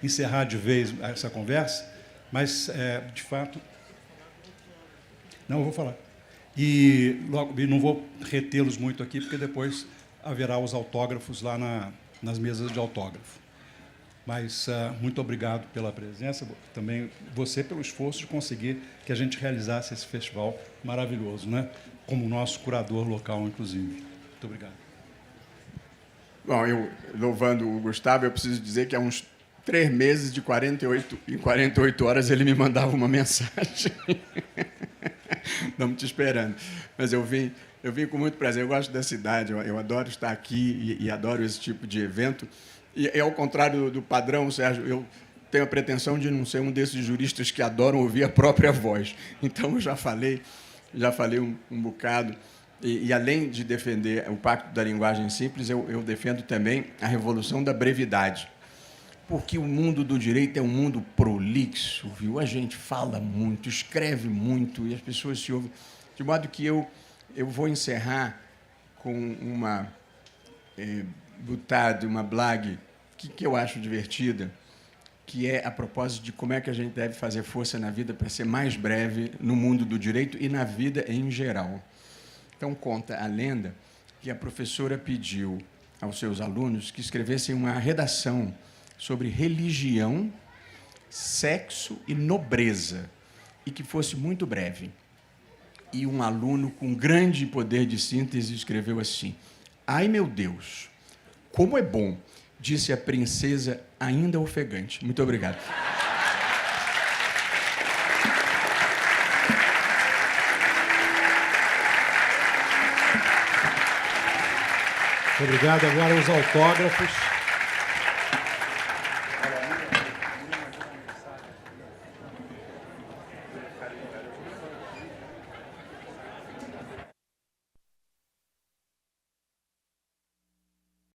Speaker 2: encerrar de vez essa conversa, mas, de fato... Não, eu vou falar. E não vou retê-los muito aqui, porque depois haverá os autógrafos lá nas mesas de autógrafo. Mas muito obrigado pela presença, também você pelo esforço de conseguir que a gente realizasse esse festival maravilhoso, né? Como nosso curador local, inclusive. Muito obrigado.
Speaker 10: Bom, eu, louvando o Gustavo, eu preciso dizer que há uns 3 meses, de 48 horas, ele me mandava uma mensagem. Estamos te esperando. Mas eu vim com muito prazer. Eu gosto da cidade, eu adoro estar aqui e adoro esse tipo de evento. E ao contrário do padrão, Sérgio, eu tenho a pretensão de não ser um desses juristas que adoram ouvir a própria voz. Então, eu já falei um bocado. E além de defender o Pacto da Linguagem Simples, eu defendo também a revolução da brevidade. Porque o mundo do direito é um mundo prolixo, viu? A gente fala muito, escreve muito e as pessoas se ouvem. De modo que eu vou encerrar com uma butade, uma blague, que eu acho divertida, que é a propósito de como é que a gente deve fazer força na vida para ser mais breve no mundo do direito e na vida em geral. Então, conta a lenda que a professora pediu aos seus alunos que escrevessem uma redação sobre religião, sexo e nobreza, e que fosse muito breve. E um aluno com grande poder de síntese escreveu assim: "Ai, meu Deus, como é bom", disse a princesa ainda ofegante. Muito obrigado.
Speaker 2: Obrigado. Agora os autógrafos.